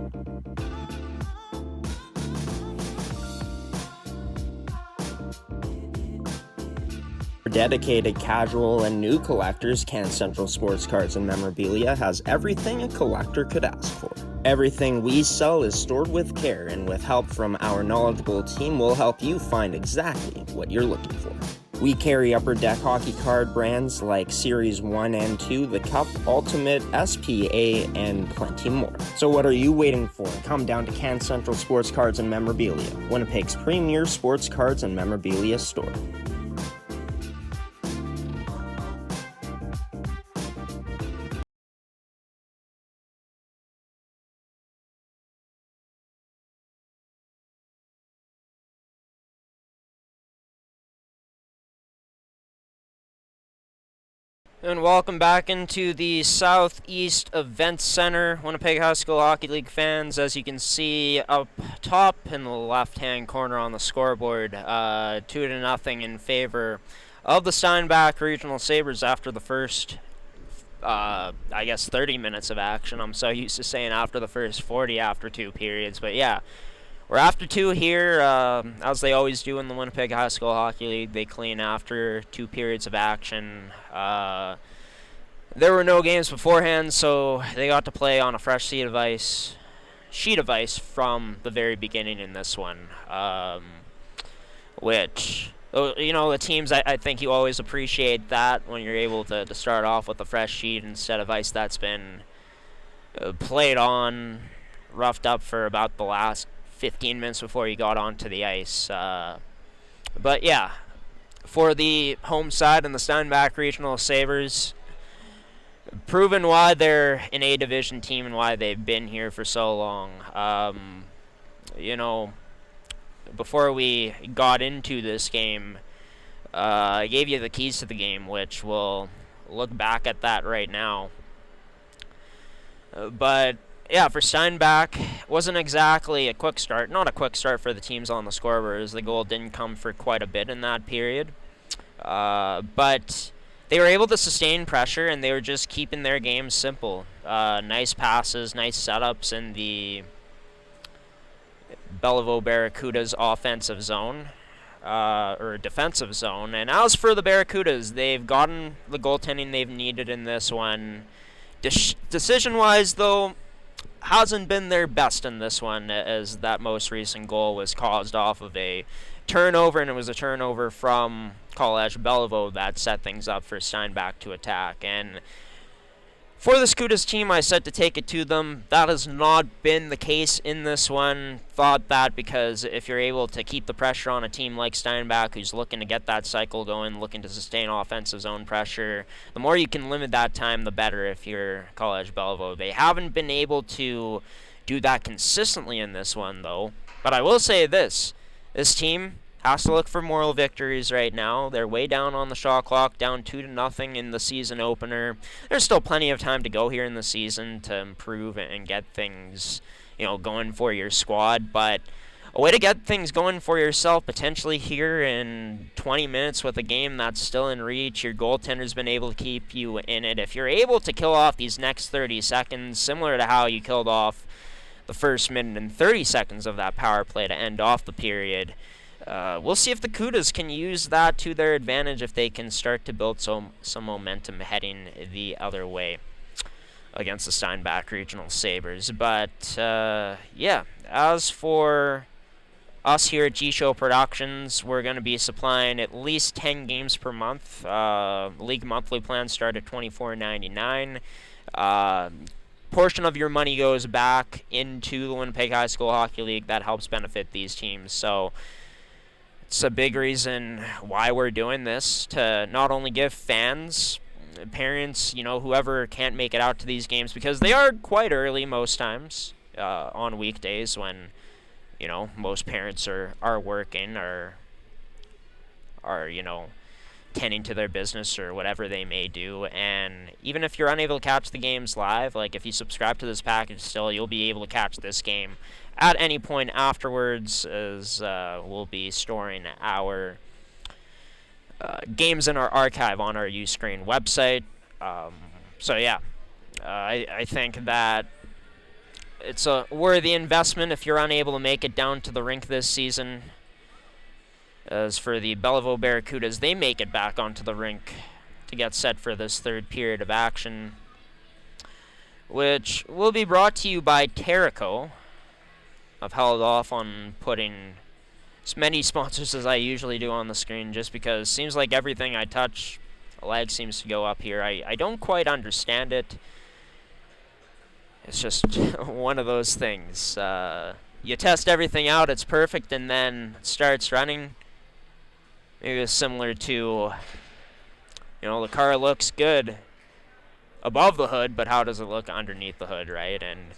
For dedicated casual and new collectors, Can Central Sports Cards and Memorabilia has everything a collector could ask for. Everything we sell is stored with care, and with help from our knowledgeable team, we'll help you find exactly what you're looking for. We carry Upper Deck hockey card brands like Series 1 and 2, the Cup, Ultimate, SPA, and plenty more. So what are you waiting for? Come down to Can Central Sports Cards and Memorabilia, Winnipeg's premier sports cards and memorabilia store. And welcome back into the Southeast Events Center, Winnipeg High School Hockey League fans. As you can see up top in the left-hand corner on the scoreboard, 2-0 in favor of the Steinbach Regional Sabres after the first, 30 minutes of action. I'm so used to saying after the first 40 after 2 periods, but yeah. We're after 2 here, as they always do in the Winnipeg High School Hockey League. They clean after 2 periods of action. There were no games beforehand, so they got to play on a fresh sheet of ice from the very beginning in this one. Which, the teams, I think you always appreciate that when you're able to start off with a fresh sheet instead of ice that's been played on, roughed up for about the last 15 minutes before you got onto the ice. But yeah, for the home side and the Steinbach Regional Sabres, proven why they're an A-Division team and why they've been here for so long. Before we got into this game, I gave you the keys to the game, which we'll look back at that right now. But yeah, for Steinbach, wasn't exactly a quick start. Not a quick start for the teams on the scoreboard, as the goal didn't come for quite a bit in that period. But they were able to sustain pressure, and they were just keeping their game simple. Nice passes, nice setups in the Béliveau Barracudas offensive zone, or defensive zone. And as for the Barracudas, they've gotten the goaltending they've needed in this one. Decision-wise, though, hasn't been their best in this one, as that most recent goal was caused off of a turnover, and it was a turnover from College Béliveau that set things up for Steinbach to attack. And for the Scudas team, I said to take it to them. That has not been the case in this one. Thought that because if you're able to keep the pressure on a team like Steinbach, who's looking to get that cycle going, looking to sustain offensive zone pressure, the more you can limit that time, the better if you're College Béliveau. They haven't been able to do that consistently in this one, though. But I will say this team has to look for moral victories right now. They're way down on the shot clock, down 2-0 in the season opener. There's still plenty of time to go here in the season to improve and get things, going for your squad. But a way to get things going for yourself potentially here in 20 minutes with a game that's still in reach. Your goaltender's been able to keep you in it. If you're able to kill off these next 30 seconds, similar to how you killed off the first minute and 30 seconds of that power play to end off the period, we'll see if the Cudas can use that to their advantage, if they can start to build some momentum heading the other way against the Steinbach Regional Sabres. But, yeah, as for us here at G-Show Productions, we're going to be supplying at least 10 games per month. League monthly plans start at $24.99. Portion of your money goes back into the Winnipeg High School Hockey League. That helps benefit these teams. So it's a big reason why we're doing this, to not only give fans, parents, whoever can't make it out to these games, because they are quite early most times on weekdays when, most parents are working or are, tending to their business or whatever they may do. And even if you're unable to catch the games live, like if you subscribe to this package still, you'll be able to catch this game at any point afterwards, as we'll be storing our games in our archive on our Uscreen website. So yeah, I think that it's a worthy investment if you're unable to make it down to the rink this season. As for the Béliveau Barracudas, they make it back onto the rink to get set for this third period of action, which will be brought to you by Terrico. I've held off on putting as many sponsors as I usually do on the screen just because it seems like everything I touch, the lag seems to go up here. I don't quite understand it. It's just one of those things. You test everything out, it's perfect, and then it starts running. Maybe it's similar to, the car looks good above the hood, but how does it look underneath the hood, right? And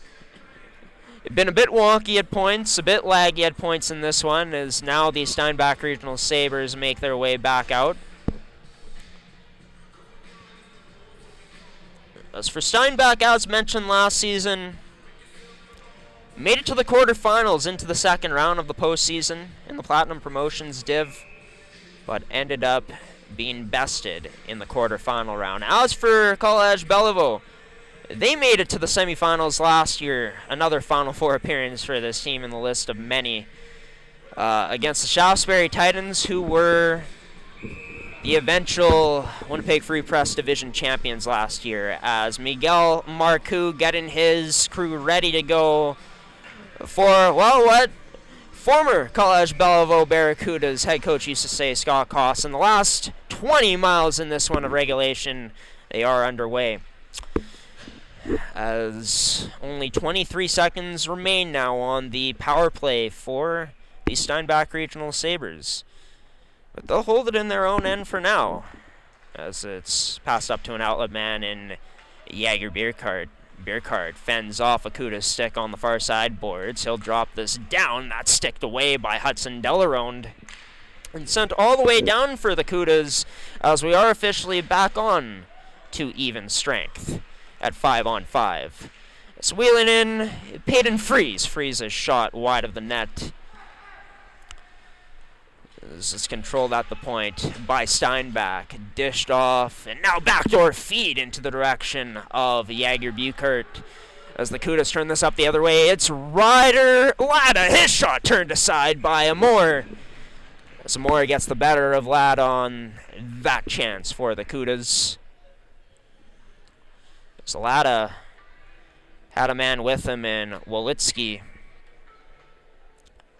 it's been a bit wonky at points, a bit laggy at points in this one, as now the Steinbach Regional Sabres make their way back out. As for Steinbach, as mentioned last season, made it to the quarterfinals into the second round of the postseason in the Platinum Promotions Div, but ended up being bested in the quarterfinal round. As for College Béliveau, they made it to the semifinals last year, another Final Four appearance for this team in the list of many, against the Shaftesbury Titans, who were the eventual Winnipeg Free Press Division champions last year, as Miguel Marcoux getting his crew ready to go for, what former College Béliveau Barracudas head coach used to say, Scott Koss. In the last 20 miles in this one of regulation, they are underway, as only 23 seconds remain now on the power play for the Steinbach Regional Sabres. But they'll hold it in their own end for now, as it's passed up to an outlet man in Jaeger Bierkart. Bierkart fends off Akuda's stick on the far side boards. He'll drop this down. That's sticked away by Hudson Delaronde and sent all the way down for the Kudas, as we are officially back on to even strength at 5-on-5. It's wheeling in, Peyton Freeze. Freeze's shot wide of the net. This is controlled at the point by Steinbach, dished off, and now backdoor feed into the direction of Jaeger Bierkart. As the Kudas turn this up the other way, it's Ryder Latta. His shot turned aside by Amor. As Amor gets the better of Latta on that chance for the Kudas. So Latta had a man with him in Wolitsky.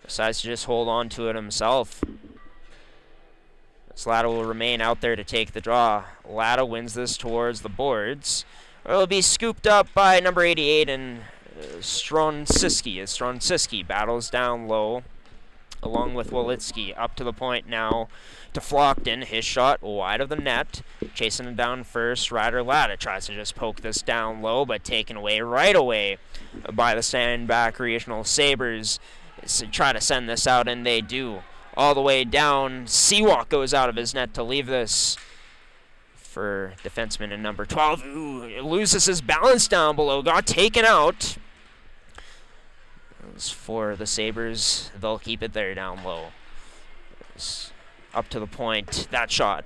Decides to just hold on to it himself. Latta will remain out there to take the draw. Latta wins this towards the boards. It'll be scooped up by number 88 and Stronsiski. As Stronsiski battles down low, along with Wolitsky. Up to the point now to Flockton. His shot wide of the net. Chasing him down first. Ryder Latta tries to just poke this down low, but taken away right away by the Steinbach Regional Sabres. Try to send this out, and they do. All the way down. Seawalk goes out of his net to leave this for defenseman in number 12, who loses his balance down below. Got taken out. As for the Sabres, they'll keep it there down low. Up to the point. That shot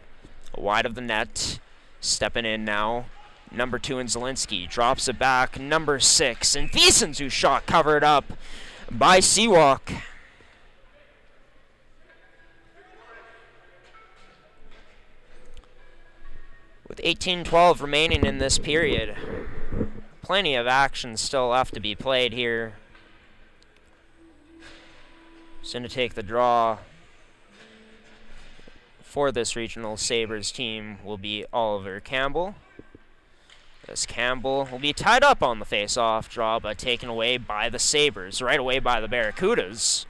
wide of the net. Stepping in now. Number 2 in Zielinski drops it back. Number 6 and Thiessen's, whose shot covered up by Seawalk. With 18-12 remaining in this period, plenty of action still left to be played here. Soon to take the draw for this regional Sabres team will be Oliver Campbell. As Campbell will be tied up on the face-off draw, but taken away by the Sabres, right away by the Barracudas.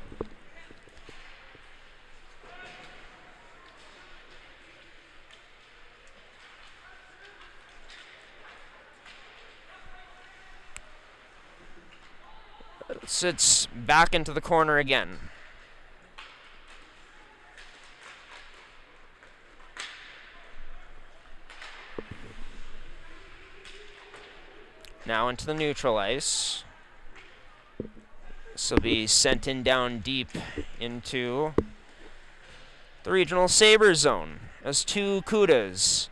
Sits back into the corner again. Now into the neutral ice. This will be sent in down deep into the regional Sabres zone. As two Cudas.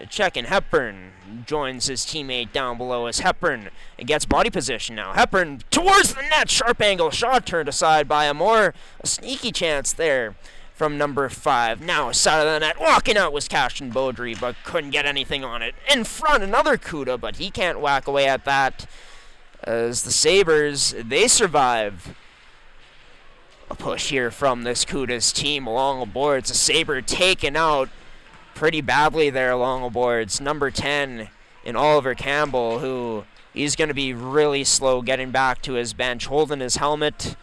Checking Hepburn joins his teammate down below as Hepburn gets body position now. Hepburn towards the net, sharp angle shot turned aside by Amor. A sneaky chance there from number 5. Now side of the net, walking out was Cashin Beaudry, but couldn't get anything on it. In front, another Cuda, but he can't whack away at that. As the Sabres, they survive. A push here from this Cudas team along the boards. A Sabre taken out pretty badly there along the boards. Number 10 in Oliver Campbell, who he's going to be really slow getting back to his bench, holding his helmet.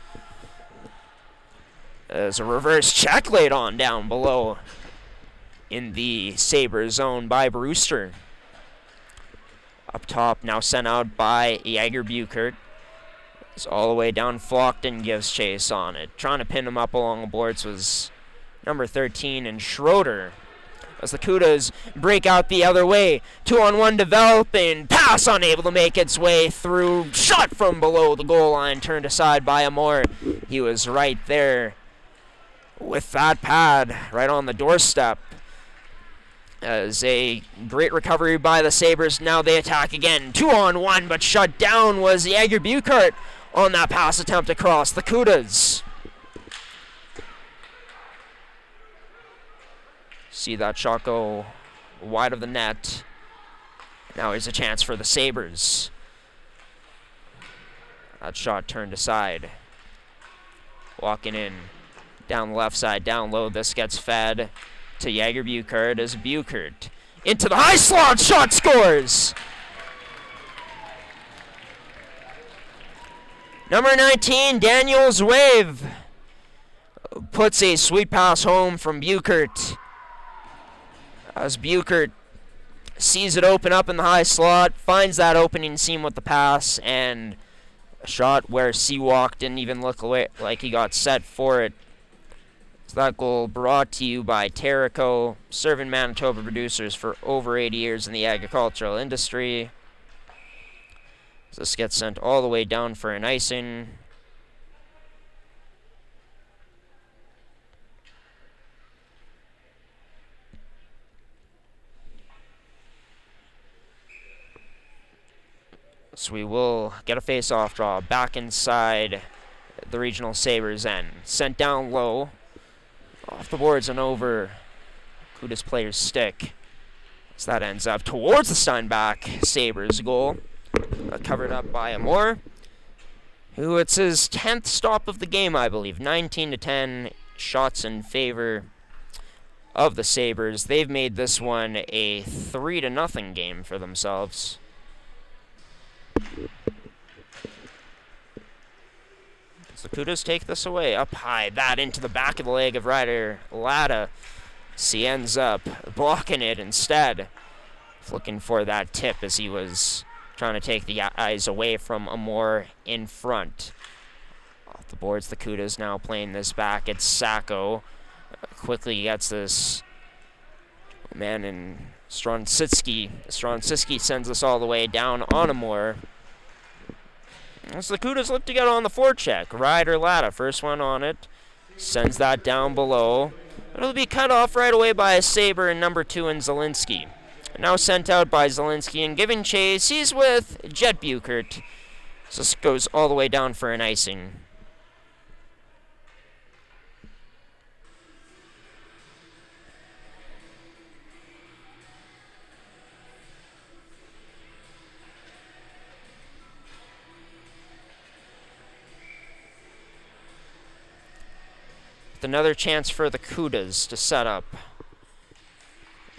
There's a reverse check laid on down below in the Sabre zone by Brewster. Up top, now sent out by Jager Buchert. It's all the way down. Flockton gives chase on it. Trying to pin him up along the boards was number 13 and Schroeder. As the Cudas break out the other way. 2-on-1 developing. Pass unable to make its way through. Shot from below the goal line. Turned aside by Amor. He was right there with that pad right on the doorstep. As a great recovery by the Sabres. Now they attack again. 2-on-1, but shut down was Jager Buchert on that pass attempt across the Cudas. See that shot go wide of the net. Now here's a chance for the Sabres. That shot turned aside. Walking in. Down the left side, down low. This gets fed to Jager Buchert as Buchert into the high slot. Shot scores! Number 19, Daniels Wave, puts a sweet pass home from Buchert. As Buchert sees it open up in the high slot, finds that opening seam with the pass, and a shot where Seawalk didn't even look like he got set for it. So that goal brought to you by Terrico, serving Manitoba producers for over 80 years in the agricultural industry. So this gets sent all the way down for an icing. So we will get a face-off draw back inside the regional Sabres end. Sent down low, off the boards and over Cudas player's stick. So that ends up towards the Steinbach Sabres goal. Covered up by Amor, who it's his 10th stop of the game, I believe. 19-10 shots in favor of the Sabres. They've made this one a 3-0 game for themselves. So Cudas take this away. Up high, that into the back of the leg of Ryder Latta. He ends up blocking it instead. Looking for that tip as he was trying to take the eyes away from Amor in front. Off the boards, the Cudas now playing this back. It's Sacco. Quickly gets this man in Stronsitsky. Stronsitsky sends us all the way down on Amor. As the Cudas look to get on the forecheck. Ryder Latta, first one on it. Sends that down below. It'll be cut off right away by a Sabre in number 2 in Zielinski. Now sent out by Zielinski and giving chase. He's with Jet Buchert. So this goes all the way down for an icing. With another chance for the Cudas to set up.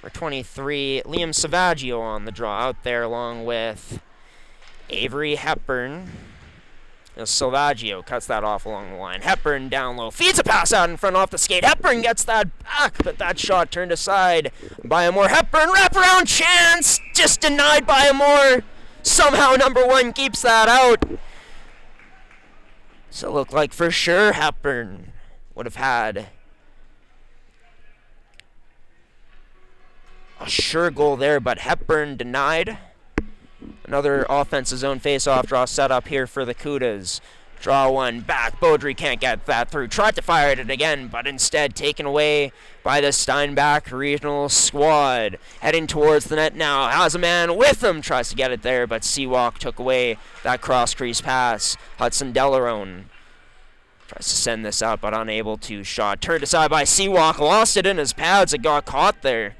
Number 23, Liam Savaggio on the draw out there along with Avery Hepburn. Savaggio cuts that off along the line. Hepburn down low, feeds a pass out in front off the skate. Hepburn gets that back, but that shot turned aside by Amor. Hepburn, wraparound chance, just denied by Amor. Somehow number 1 keeps that out. So it looked like for sure Hepburn would have had a sure goal there, but Hepburn denied. Another offensive zone face-off draw set up here for the Cudas. Draw one back. Beaudry can't get that through. Tried to fire at it again, but instead taken away by the Steinbach regional squad. Heading towards the net now. Has a man with him. Tries to get it there, but Seawalk took away that cross-crease pass. Hudson Delarone tries to send this out, but unable to. Shot turned aside by Seawalk. Lost it in his pads. It got caught there.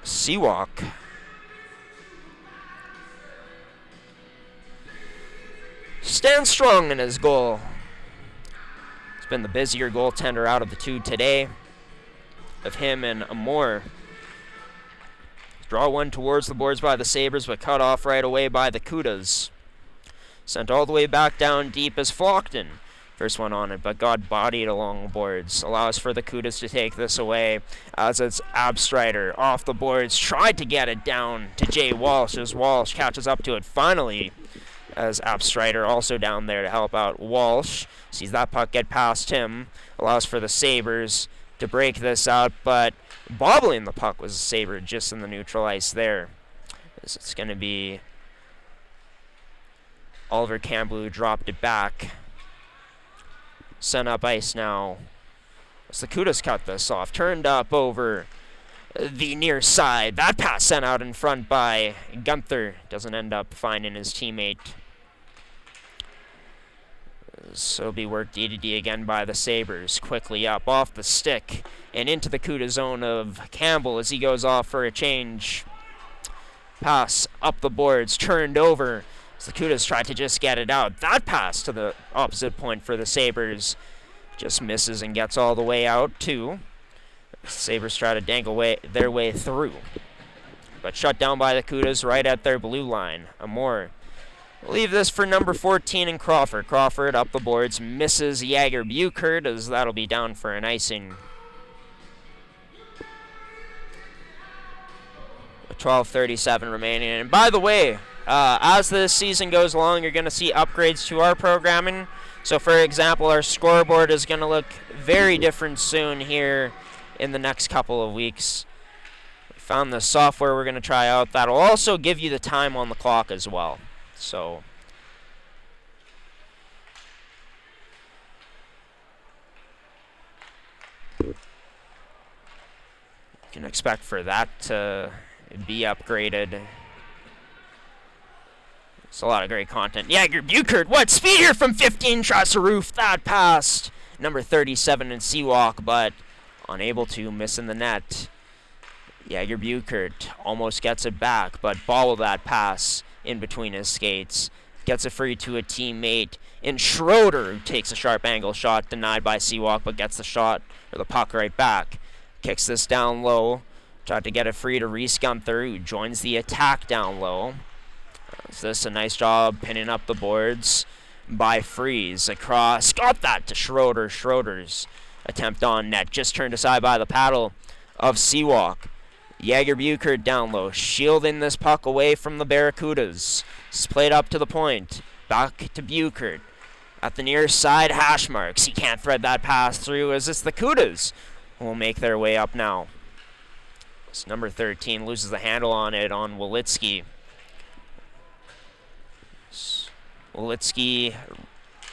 Seawalk stands strong in his goal. He's been the busier goaltender out of the two today, of him and Amor. Draw one towards the boards by the Sabres, but cut off right away by the Cudas. Sent all the way back down deep as Flockton. First one on it, but got bodied along the boards. Allows for the Cudas to take this away as it's Abstrider off the boards. Tried to get it down to Jay Walsh as Walsh catches up to it finally, as Abstrider also down there to help out Walsh. Sees that puck get past him. Allows for the Sabres to break this out, but bobbling the puck was a Sabre just in the neutral ice there. It's going to be Oliver Campbell who dropped it back. Sent up ice now. As the Cudas cut this off. Turned up over the near side. That pass sent out in front by Gunther. Doesn't end up finding his teammate. So it'll be worked D-to-D again by the Sabres. Quickly up off the stick and into the Cuda zone of Campbell as he goes off for a change. Pass up the boards. Turned over. The Cudas tried to just get it out. That pass to the opposite point for the Sabres just misses and gets all the way out too. The Sabres try to dangle their way through, but shut down by the Cudas right at their blue line. Amor will leave this for number 14 in Crawford. Crawford up the boards, misses Jager Buchert as that'll be down for an icing. 12:37 remaining. And by the way, as this season goes along, you're going to see upgrades to our programming. So, for example, our scoreboard is going to look very different soon here in the next couple of weeks. We found the software we're going to try out. That'll also give you the time on the clock as well. So, you can expect for that to be upgraded. It's a lot of great content. Jager Buchert, what speed here from 15, tries to roof that past number 37 in Seawalk, but unable to, missing the net. Jager Buchert almost gets it back, but bobbled that pass in between his skates. Gets it free to a teammate in Schroeder, who takes a sharp angle shot, denied by Seawalk, but gets the shot, or the puck right back. Kicks this down low. Tried to get it free to Reese Gunther, who joins the attack down low. So this a nice job pinning up the boards by Freeze across. Got that to Schroeder. Schroeder's attempt on net just turned aside by the paddle of Seawalk. Jager Buchert down low, shielding this puck away from the Barracudas. It's played up to the point. Back to Buchert. At the near side hash marks. He can't thread that pass through as it's the Cudas who will make their way up now. It's number 13 loses the handle on it on Wolitsky. Wolitsky,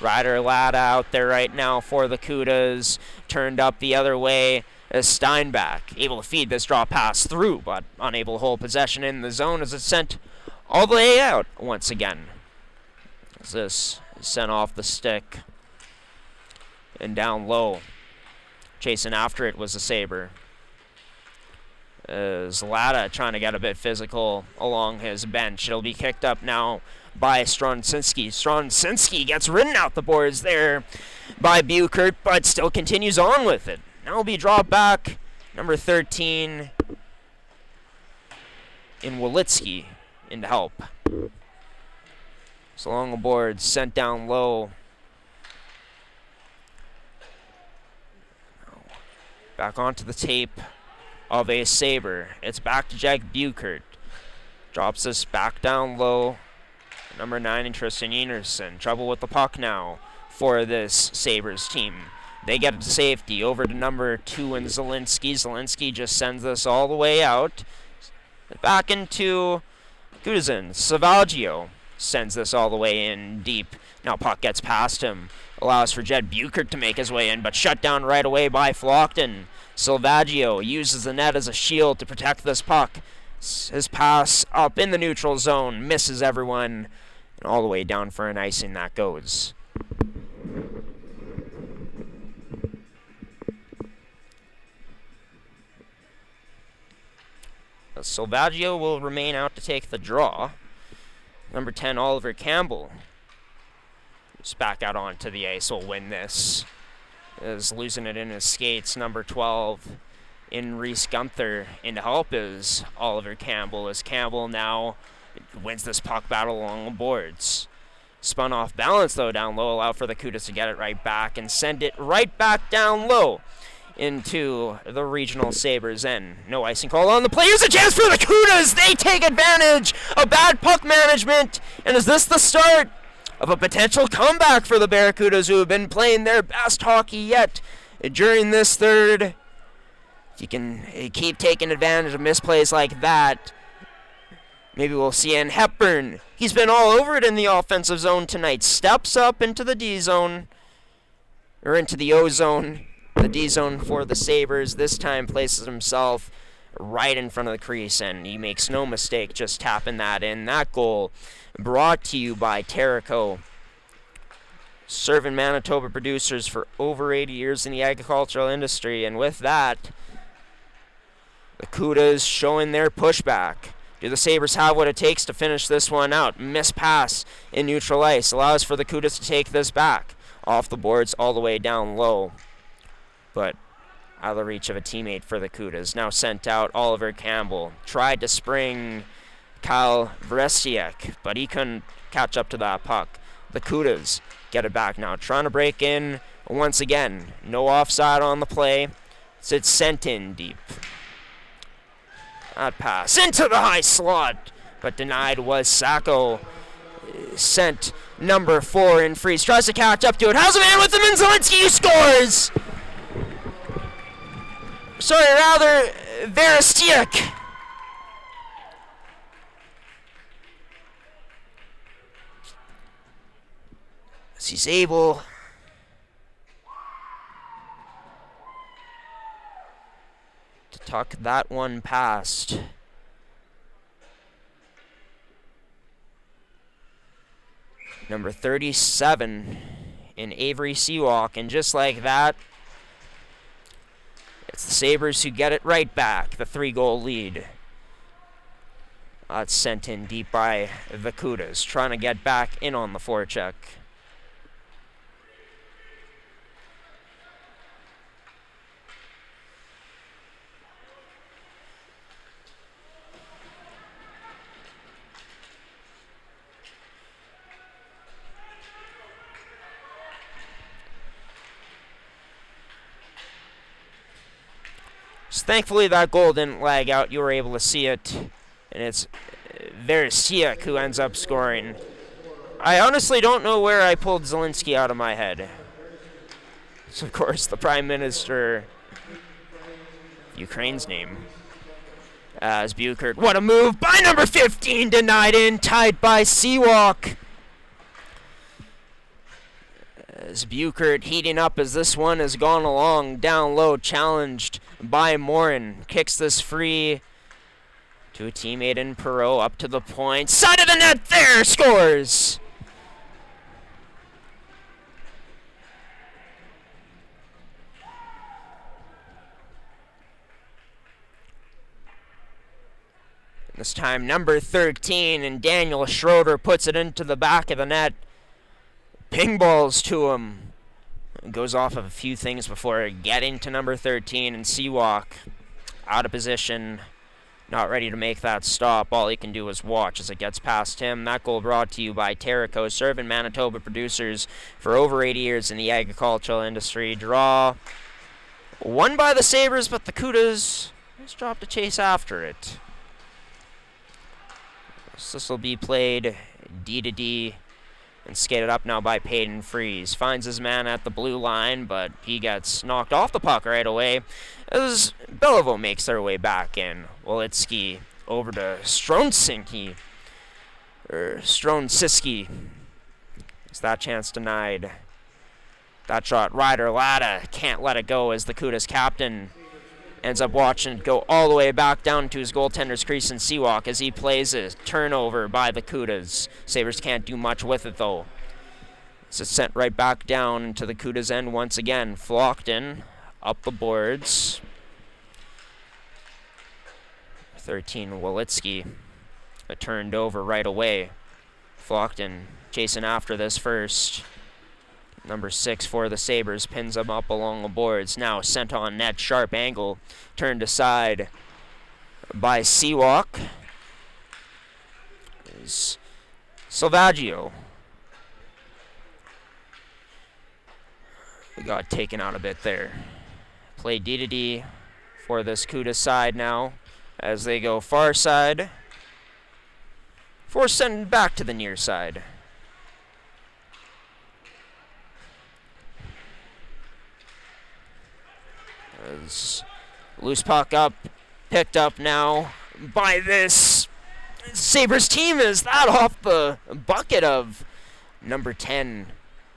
Ryder Latta out there right now for the Cudas. Turned up the other way as Steinbach. Able to feed this draw pass through, but unable to hold possession in the zone as it's sent all the way out once again. As this is sent off the stick and down low. Chasing after it was a Sabre. As Latta trying to get a bit physical along his bench. It'll be kicked up now by Stronczynski. Stronczynski gets ridden out the boards there by Buchert, but still continues on with it. Now will be dropped back. Number 13 in Wolitsky in to help. So along the boards, sent down low. Back onto the tape of a Sabre. It's back to Jack Buchert. Drops this back down low. Number 9 in Tristan Enerson. Trouble with the puck now for this Sabres team. They get it to safety. Over to number 2 in Zielinski. Zielinski just sends this all the way out. Back into Gudizin, Savaggio sends this all the way in deep. Now puck gets past him. Allows for Jed Buchert to make his way in, but shut down right away by Flockton. Silvaggio uses the net as a shield to protect this puck. His pass up in the neutral zone, misses everyone, and all the way down for an icing that goes. Silvaggio will remain out to take the draw. Number 10, Oliver Campbell, just back out onto the ice, will win this. Is losing it in his skates. Number 12, in Reese Gunther, in to help is Oliver Campbell, as Campbell now wins this puck battle along the boards. Spun off balance, though, down low, allow for the Cudas to get it right back and send it right back down low into the regional Sabres end. No icing call on the play. Here's a chance for the Cudas. They take advantage of bad puck management. And is this the start of a potential comeback for the Barracudas, who have been playing their best hockey yet during this third? If you can keep taking advantage of misplays like that, maybe we'll see Ann Hepburn. He's been all over it in the offensive zone tonight. Steps up into the D zone, or into the O zone. The D zone for the Sabres. This time places himself right in front of the crease, and he makes no mistake just tapping that in. That goal brought to you by Terrico, serving Manitoba producers for over 80 years in the agricultural industry. And with that, the Cudas showing their pushback. Do the Sabres have what it takes to finish this one out? Miss pass in neutral ice allows for the Cudas to take this back. Off the boards all the way down low, but out of the reach of a teammate for the Cudas. Now sent out Oliver Campbell. Tried to spring Kyle Vresiak, but he couldn't catch up to that puck. The Cudas get it back now, trying to break in once again. No offside on the play. So it's sent in deep. That pass into the high slot, but denied was Sacco. Sent number 4 in freeze. Tries to catch up to it. How's a man with him, and Zelensky scores! Sorry, rather, Verestiak. As he's able to tuck that one past. Number 37 in Avery Seawalk, and just like that, it's the Sabres who get it right back, the 3-goal lead. That's sent in deep by the Cudas, trying to get back in on the forecheck. So thankfully that goal didn't lag out. You were able to see it. And it's Veresiak who ends up scoring. I honestly don't know where I pulled Zelensky out of my head. It's, of course, the Prime Minister, Ukraine's name. As Buchert, what a move by number 15, denied in, tied by Seawalk. As Buchert heating up as this one has gone along, down low, challenged by Morin. Kicks this free to a teammate in Perot, up to the point. Side of the net there, scores! This time number 13, and Daniel Schroeder puts it into the back of the net. Ping balls to him. Goes off of a few things before getting to number 13, and Seawalk out of position, not ready to make that stop. All he can do is watch as it gets past him. That goal brought to you by Terrico, serving Manitoba producers for over 80 years in the agricultural industry. Draw won by the Sabres, but the Cudas just dropped a chase after it. So this will be played D to D and skated up now by Peyton Freeze. Finds his man at the blue line, but he gets knocked off the puck right away as Béliveau makes their way back in. Wolitsky over to Stronsinky. Stronsiski. Is that chance denied? That shot, Ryder Latta can't let it go as the Cudas captain ends up watching it go all the way back down to his goaltender's crease in Seawalk as he plays a turnover by the Cudas. Sabres can't do much with it though. It's sent right back down into the Cudas end once again. Flockton up the boards. 13, Wolitsky. It turned over right away. Flockton chasing after this first. Number 6 for the Sabres pins him up along the boards. Now sent on net, sharp angle, turned aside by Seawalk. Is Salvaggio. We got taken out a bit there. Play D-to-D for this Cuda side now as they go far side. Force send back to the near side. As loose puck up, picked up now by this Sabres team. Is that off the bucket of number 10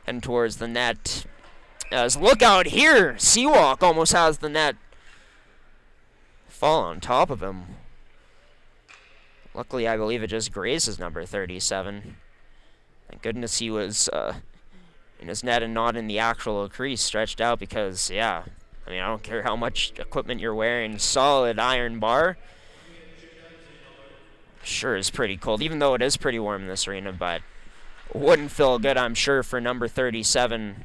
and towards the net? As look out here, Seawalk almost has the net fall on top of him. Luckily, I believe it just grazes number 37. Thank goodness he was in his net and not in the actual crease, stretched out, because, yeah, I mean, I don't care how much equipment you're wearing, solid iron bar sure is pretty cold, even though it is pretty warm in this arena, but wouldn't feel good, I'm sure, for number 37.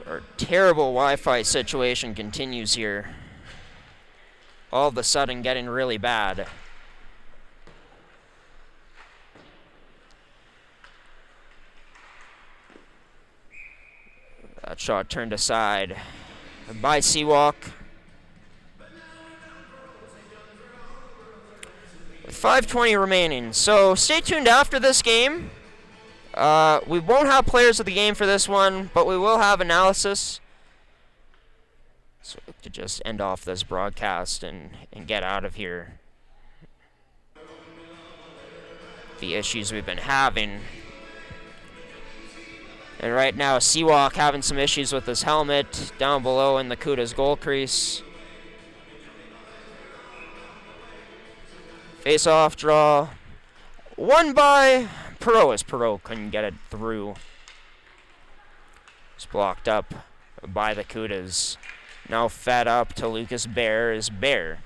Our terrible Wi-Fi situation continues here. All of a sudden getting really bad. That shot turned aside by Seawalk. With 5:20 remaining. So stay tuned after this game. We won't have players of the game for this one, but we will have analysis. So to just end off this broadcast and get out of here. The issues we've been having. And right now, Seawalk having some issues with his helmet down below in the Cuda's goal crease. Face-off draw. Won by Perot, as Perot couldn't get it through. It's blocked up by the Cudas. Now fed up to Lucas Bear as Bear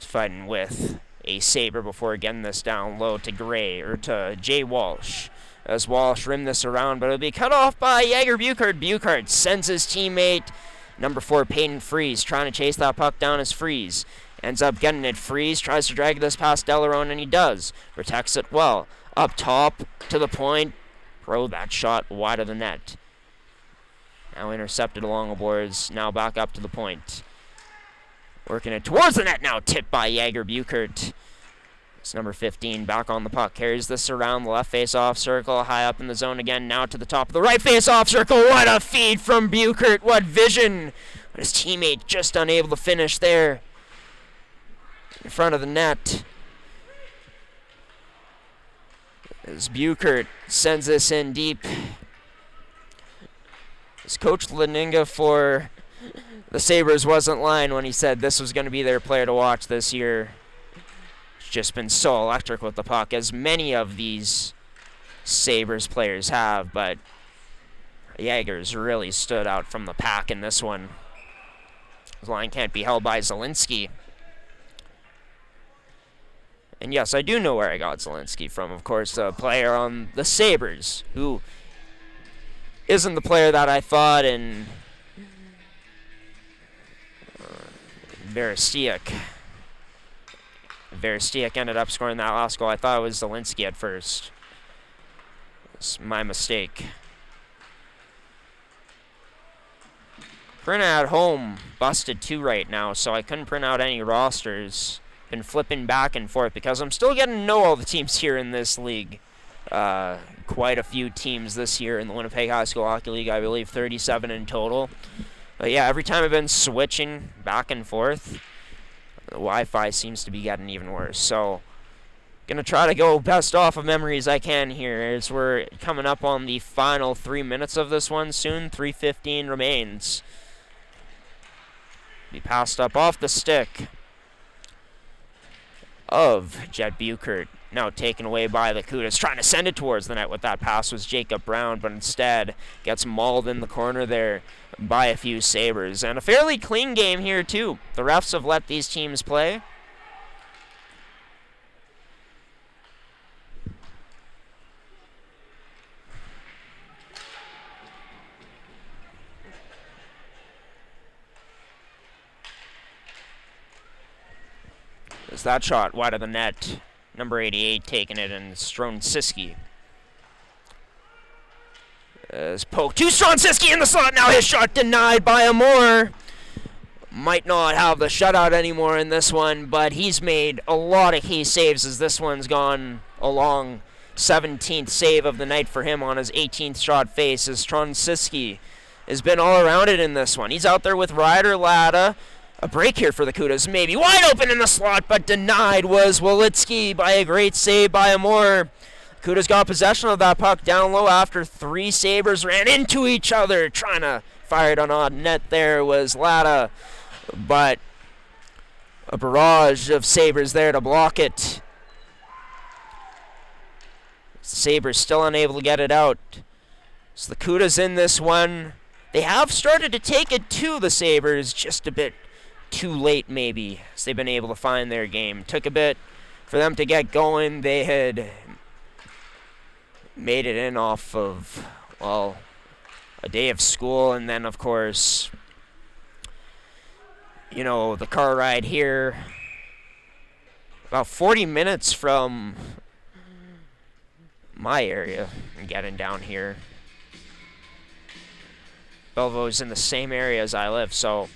is fighting with a Sabre before getting this down low to Gray, or to Jay Walsh. As Walsh rimmed this around, but it'll be cut off by Jaeger Buchard. Buchard sends his teammate, number 4, Peyton Freeze, trying to chase that puck down as Freeze. Ends up getting it. Freeze tries to drag this past Delarone, and he does. Protects it well. Up top, to the point. Throw that shot wide of the net. Now intercepted along the boards. Now back up to the point. Working it towards the net now. Tipped by Jaeger Buchert. It's number 15 back on the puck. Carries this around the left face-off circle. High up in the zone again. Now to the top of the right face-off circle. What a feed from Buchert. What vision. But his teammate just unable to finish there. In front of the net. As Buchert sends this in deep. As Coach Leninga for the Sabres wasn't lying when he said this was going to be their player to watch this year. He's just been so electric with the puck, as many of these Sabres players have, but Jaeger's really stood out from the pack in this one. His line can't be held by Zielinski. And yes, I do know where I got Zielinski from, of course, a player on the Sabres, who isn't the player that I thought in Veristiak. Veristiak ended up scoring that last goal. I thought it was Zielinski at first. It's my mistake. Print at home busted too right now, so I couldn't print out any rosters. Been flipping back and forth because I'm still getting to know all the teams here in this league. Quite a few teams this year in the Winnipeg High School Hockey League, I believe 37 in total. But yeah, every time I've been switching back and forth, the Wi-Fi seems to be getting even worse. So, gonna try to go best off of memories I can here as we're coming up on the final 3 minutes of this one soon. 3:15 remains. Be passed up off the stick of Jet Buchert. Now taken away by the Cudas, trying to send it towards the net with that pass was Jacob Brown, but instead gets mauled in the corner there by a few Sabres. And a fairly clean game here too. The refs have let these teams play. Is that shot wide of the net? Number 88 taking it, and Stronsiski is poked to Stronsiski in the slot. Now his shot denied by Amore. Might not have the shutout anymore in this one, but he's made a lot of key saves as this one's gone along. 17th save of the night for him on his 18th shot face as Stronsiski has been all around it in this one. He's out there with Ryder Latta. A break here for the Cudas, maybe wide open in the slot, but denied was Walitsky by a great save by Amore. Cudas got possession of that puck down low after 3 Sabres ran into each other. Trying to fire it on odd net there was Latta, but a barrage of Sabres there to block it. Sabres still unable to get it out. So the Cudas in this one, they have started to take it to the Sabres, just a bit too late maybe, as they've been able to find their game. Took a bit for them to get going. They had made it in off of, well, a day of school, and then of course, you know, the car ride here. About 40 minutes from my area and getting down here. Béliveau's in the same area as I live, so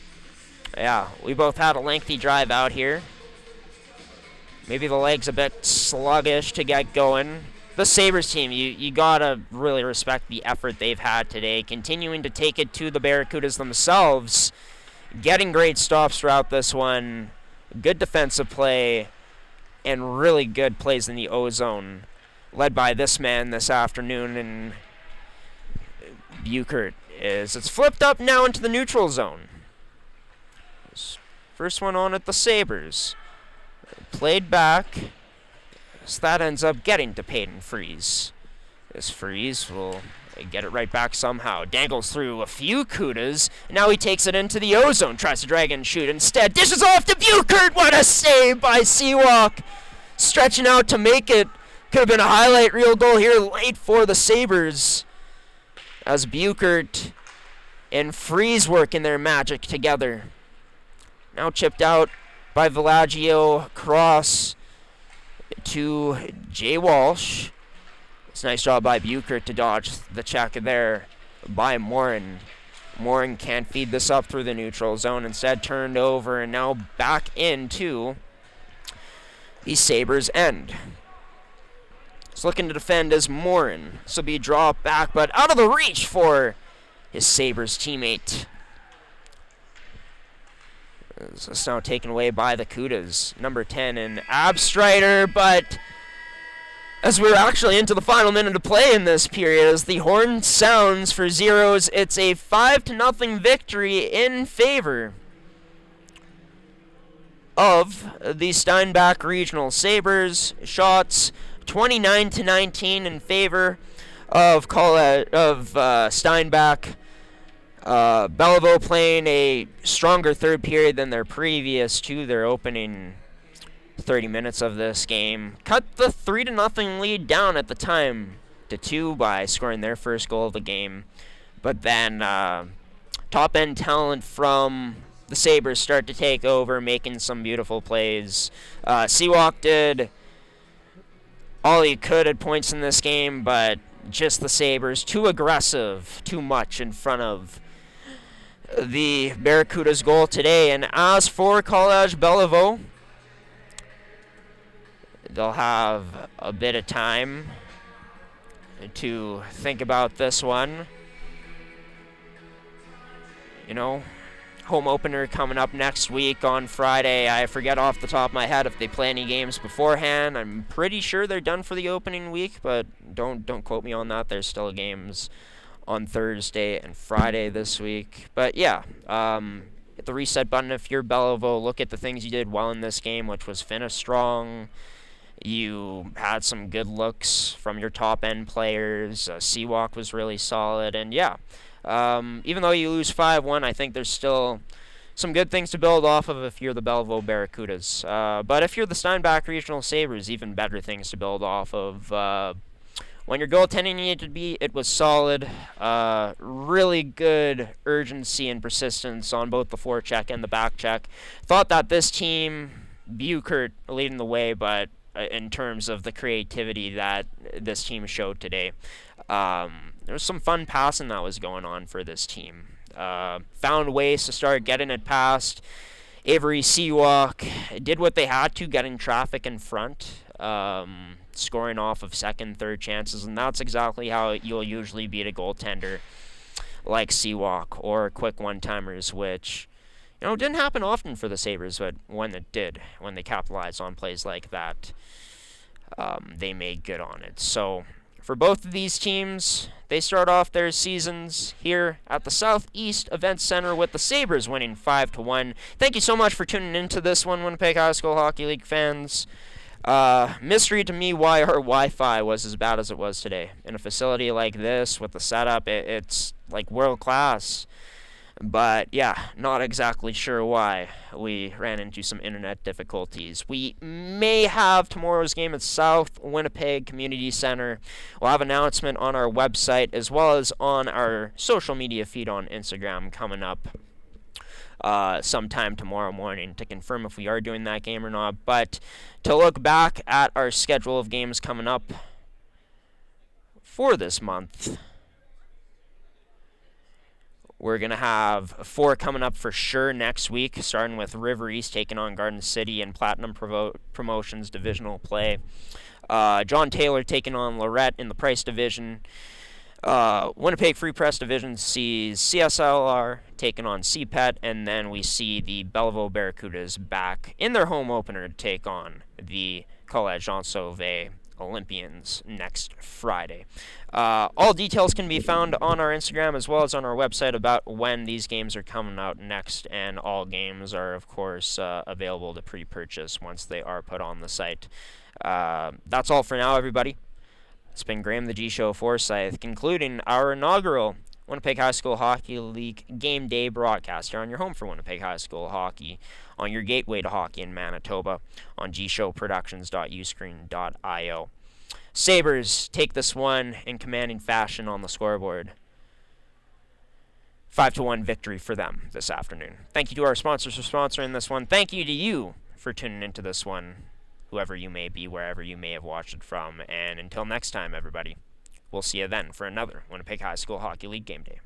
yeah, we both had a lengthy drive out here. Maybe the leg's a bit sluggish to get going. The Sabres team, you gotta really respect the effort they've had today, continuing to take it to the Barracudas themselves, getting great stops throughout this one, good defensive play, and really good plays in the O-zone, led by this man this afternoon, and Buchert it's flipped up now into the neutral zone. First one on at the Sabres. Played back. So that ends up getting to Peyton Freeze. This Freeze will get it right back somehow. Dangles through a few Cudas. Now he takes it into the O-zone. Tries to drag and shoot. Instead, dishes off to Buchert. What a save by Seawalk. Stretching out to make it. Could have been a highlight reel goal here late for the Sabres, as Buchert and Freeze working their magic together. Now chipped out by Villaggio, cross to Jay Walsh. It's a nice job by Buchert to dodge the check there by Morin. Morin can't feed this up through the neutral zone. Instead turned over and now back into the Sabres' end. He's looking to defend as Morin. This will be a draw back, but out of the reach for his Sabres teammate. It's now taken away by the Cudas. Number 10 and Abstrider, but as we're actually into the final minute of play in this period, as the horn sounds for Zeros, it's a 5-0 victory in favor of the Steinbach Regional Sabres. Shots 29-19 in favor of Steinbach. Béliveau playing a stronger third period than their previous to their opening 30 minutes of this game. Cut the 3-0 lead down at the time to 2 by scoring their first goal of the game. But then top-end talent from the Sabres start to take over, making some beautiful plays. Seawalk did all he could at points in this game, but just the Sabres too aggressive, too much in front of the Barracudas' goal today. And as for College Béliveau, they'll have a bit of time to think about this one. You know, home opener coming up next week on Friday. I forget off the top of my head if they play any games beforehand. I'm pretty sure they're done for the opening week, but don't quote me on that. There's still games on Thursday and Friday this week. But yeah, hit the reset button if you're Béliveau. Look at the things you did well in this game, which was finish strong. You had some good looks from your top-end players. Seawalk was really solid, and yeah, even though you lose 5-1, I think there's still some good things to build off of if you're the Béliveau Barracudas. But if you're the Steinbach Regional Sabres, even better things to build off of. When your goaltending needed to be, it was solid. Really good urgency and persistence on both the forecheck and the backcheck. Thought that this team, Buchert leading the way, but in terms of the creativity that this team showed today. There was some fun passing that was going on for this team. Found ways to start getting it past. Avery Seawalk did what they had to, getting traffic in front, scoring off of second, third chances, and that's exactly how you'll usually beat a goaltender like Seawalk or quick one-timers, which didn't happen often for the Sabres, but when it did, when they capitalized on plays like that, they made good on it. So for both of these teams, they start off their seasons here at the Southeast Event Center with the Sabres winning 5-1. Thank you so much for tuning into this one, Winnipeg High School Hockey League fans. Mystery to me why our Wi-Fi was as bad as it was today. In a facility like this with the setup, it's like world class. But yeah, not exactly sure why we ran into some internet difficulties. We may have tomorrow's game at South Winnipeg Community Center. We'll have an announcement on our website as well as on our social media feed on Instagram coming up sometime tomorrow morning to confirm if we are doing that game or not. But to look back at our schedule of games coming up for this month, we're going to have 4 coming up for sure next week, starting with River East taking on Garden City in Platinum Promotions divisional play. John Taylor taking on Lorette in the Price Division. Winnipeg Free Press Division sees CSLR taking on CPET, and then we see the Béliveau Barracudas back in their home opener to take on the Collège Jean Sauvé Olympians next Friday. All details can be found on our Instagram as well as on our website about when these games are coming out next, and all games are, of course, available to pre-purchase once they are put on the site. That's all for now, everybody. It's been Graham the G-Show Forsyth, concluding our inaugural Winnipeg High School Hockey League Game Day broadcast here on your home for Winnipeg High School Hockey, on your gateway to hockey in Manitoba, on gshowproductions.uscreen.io. Sabres take this one in commanding fashion on the scoreboard. 5-1 victory for them this afternoon. Thank you to our sponsors for sponsoring this one. Thank you to you for tuning into this one, whoever you may be, wherever you may have watched it from. And until next time, everybody, we'll see you then for another Winnipeg High School Hockey League Game Day.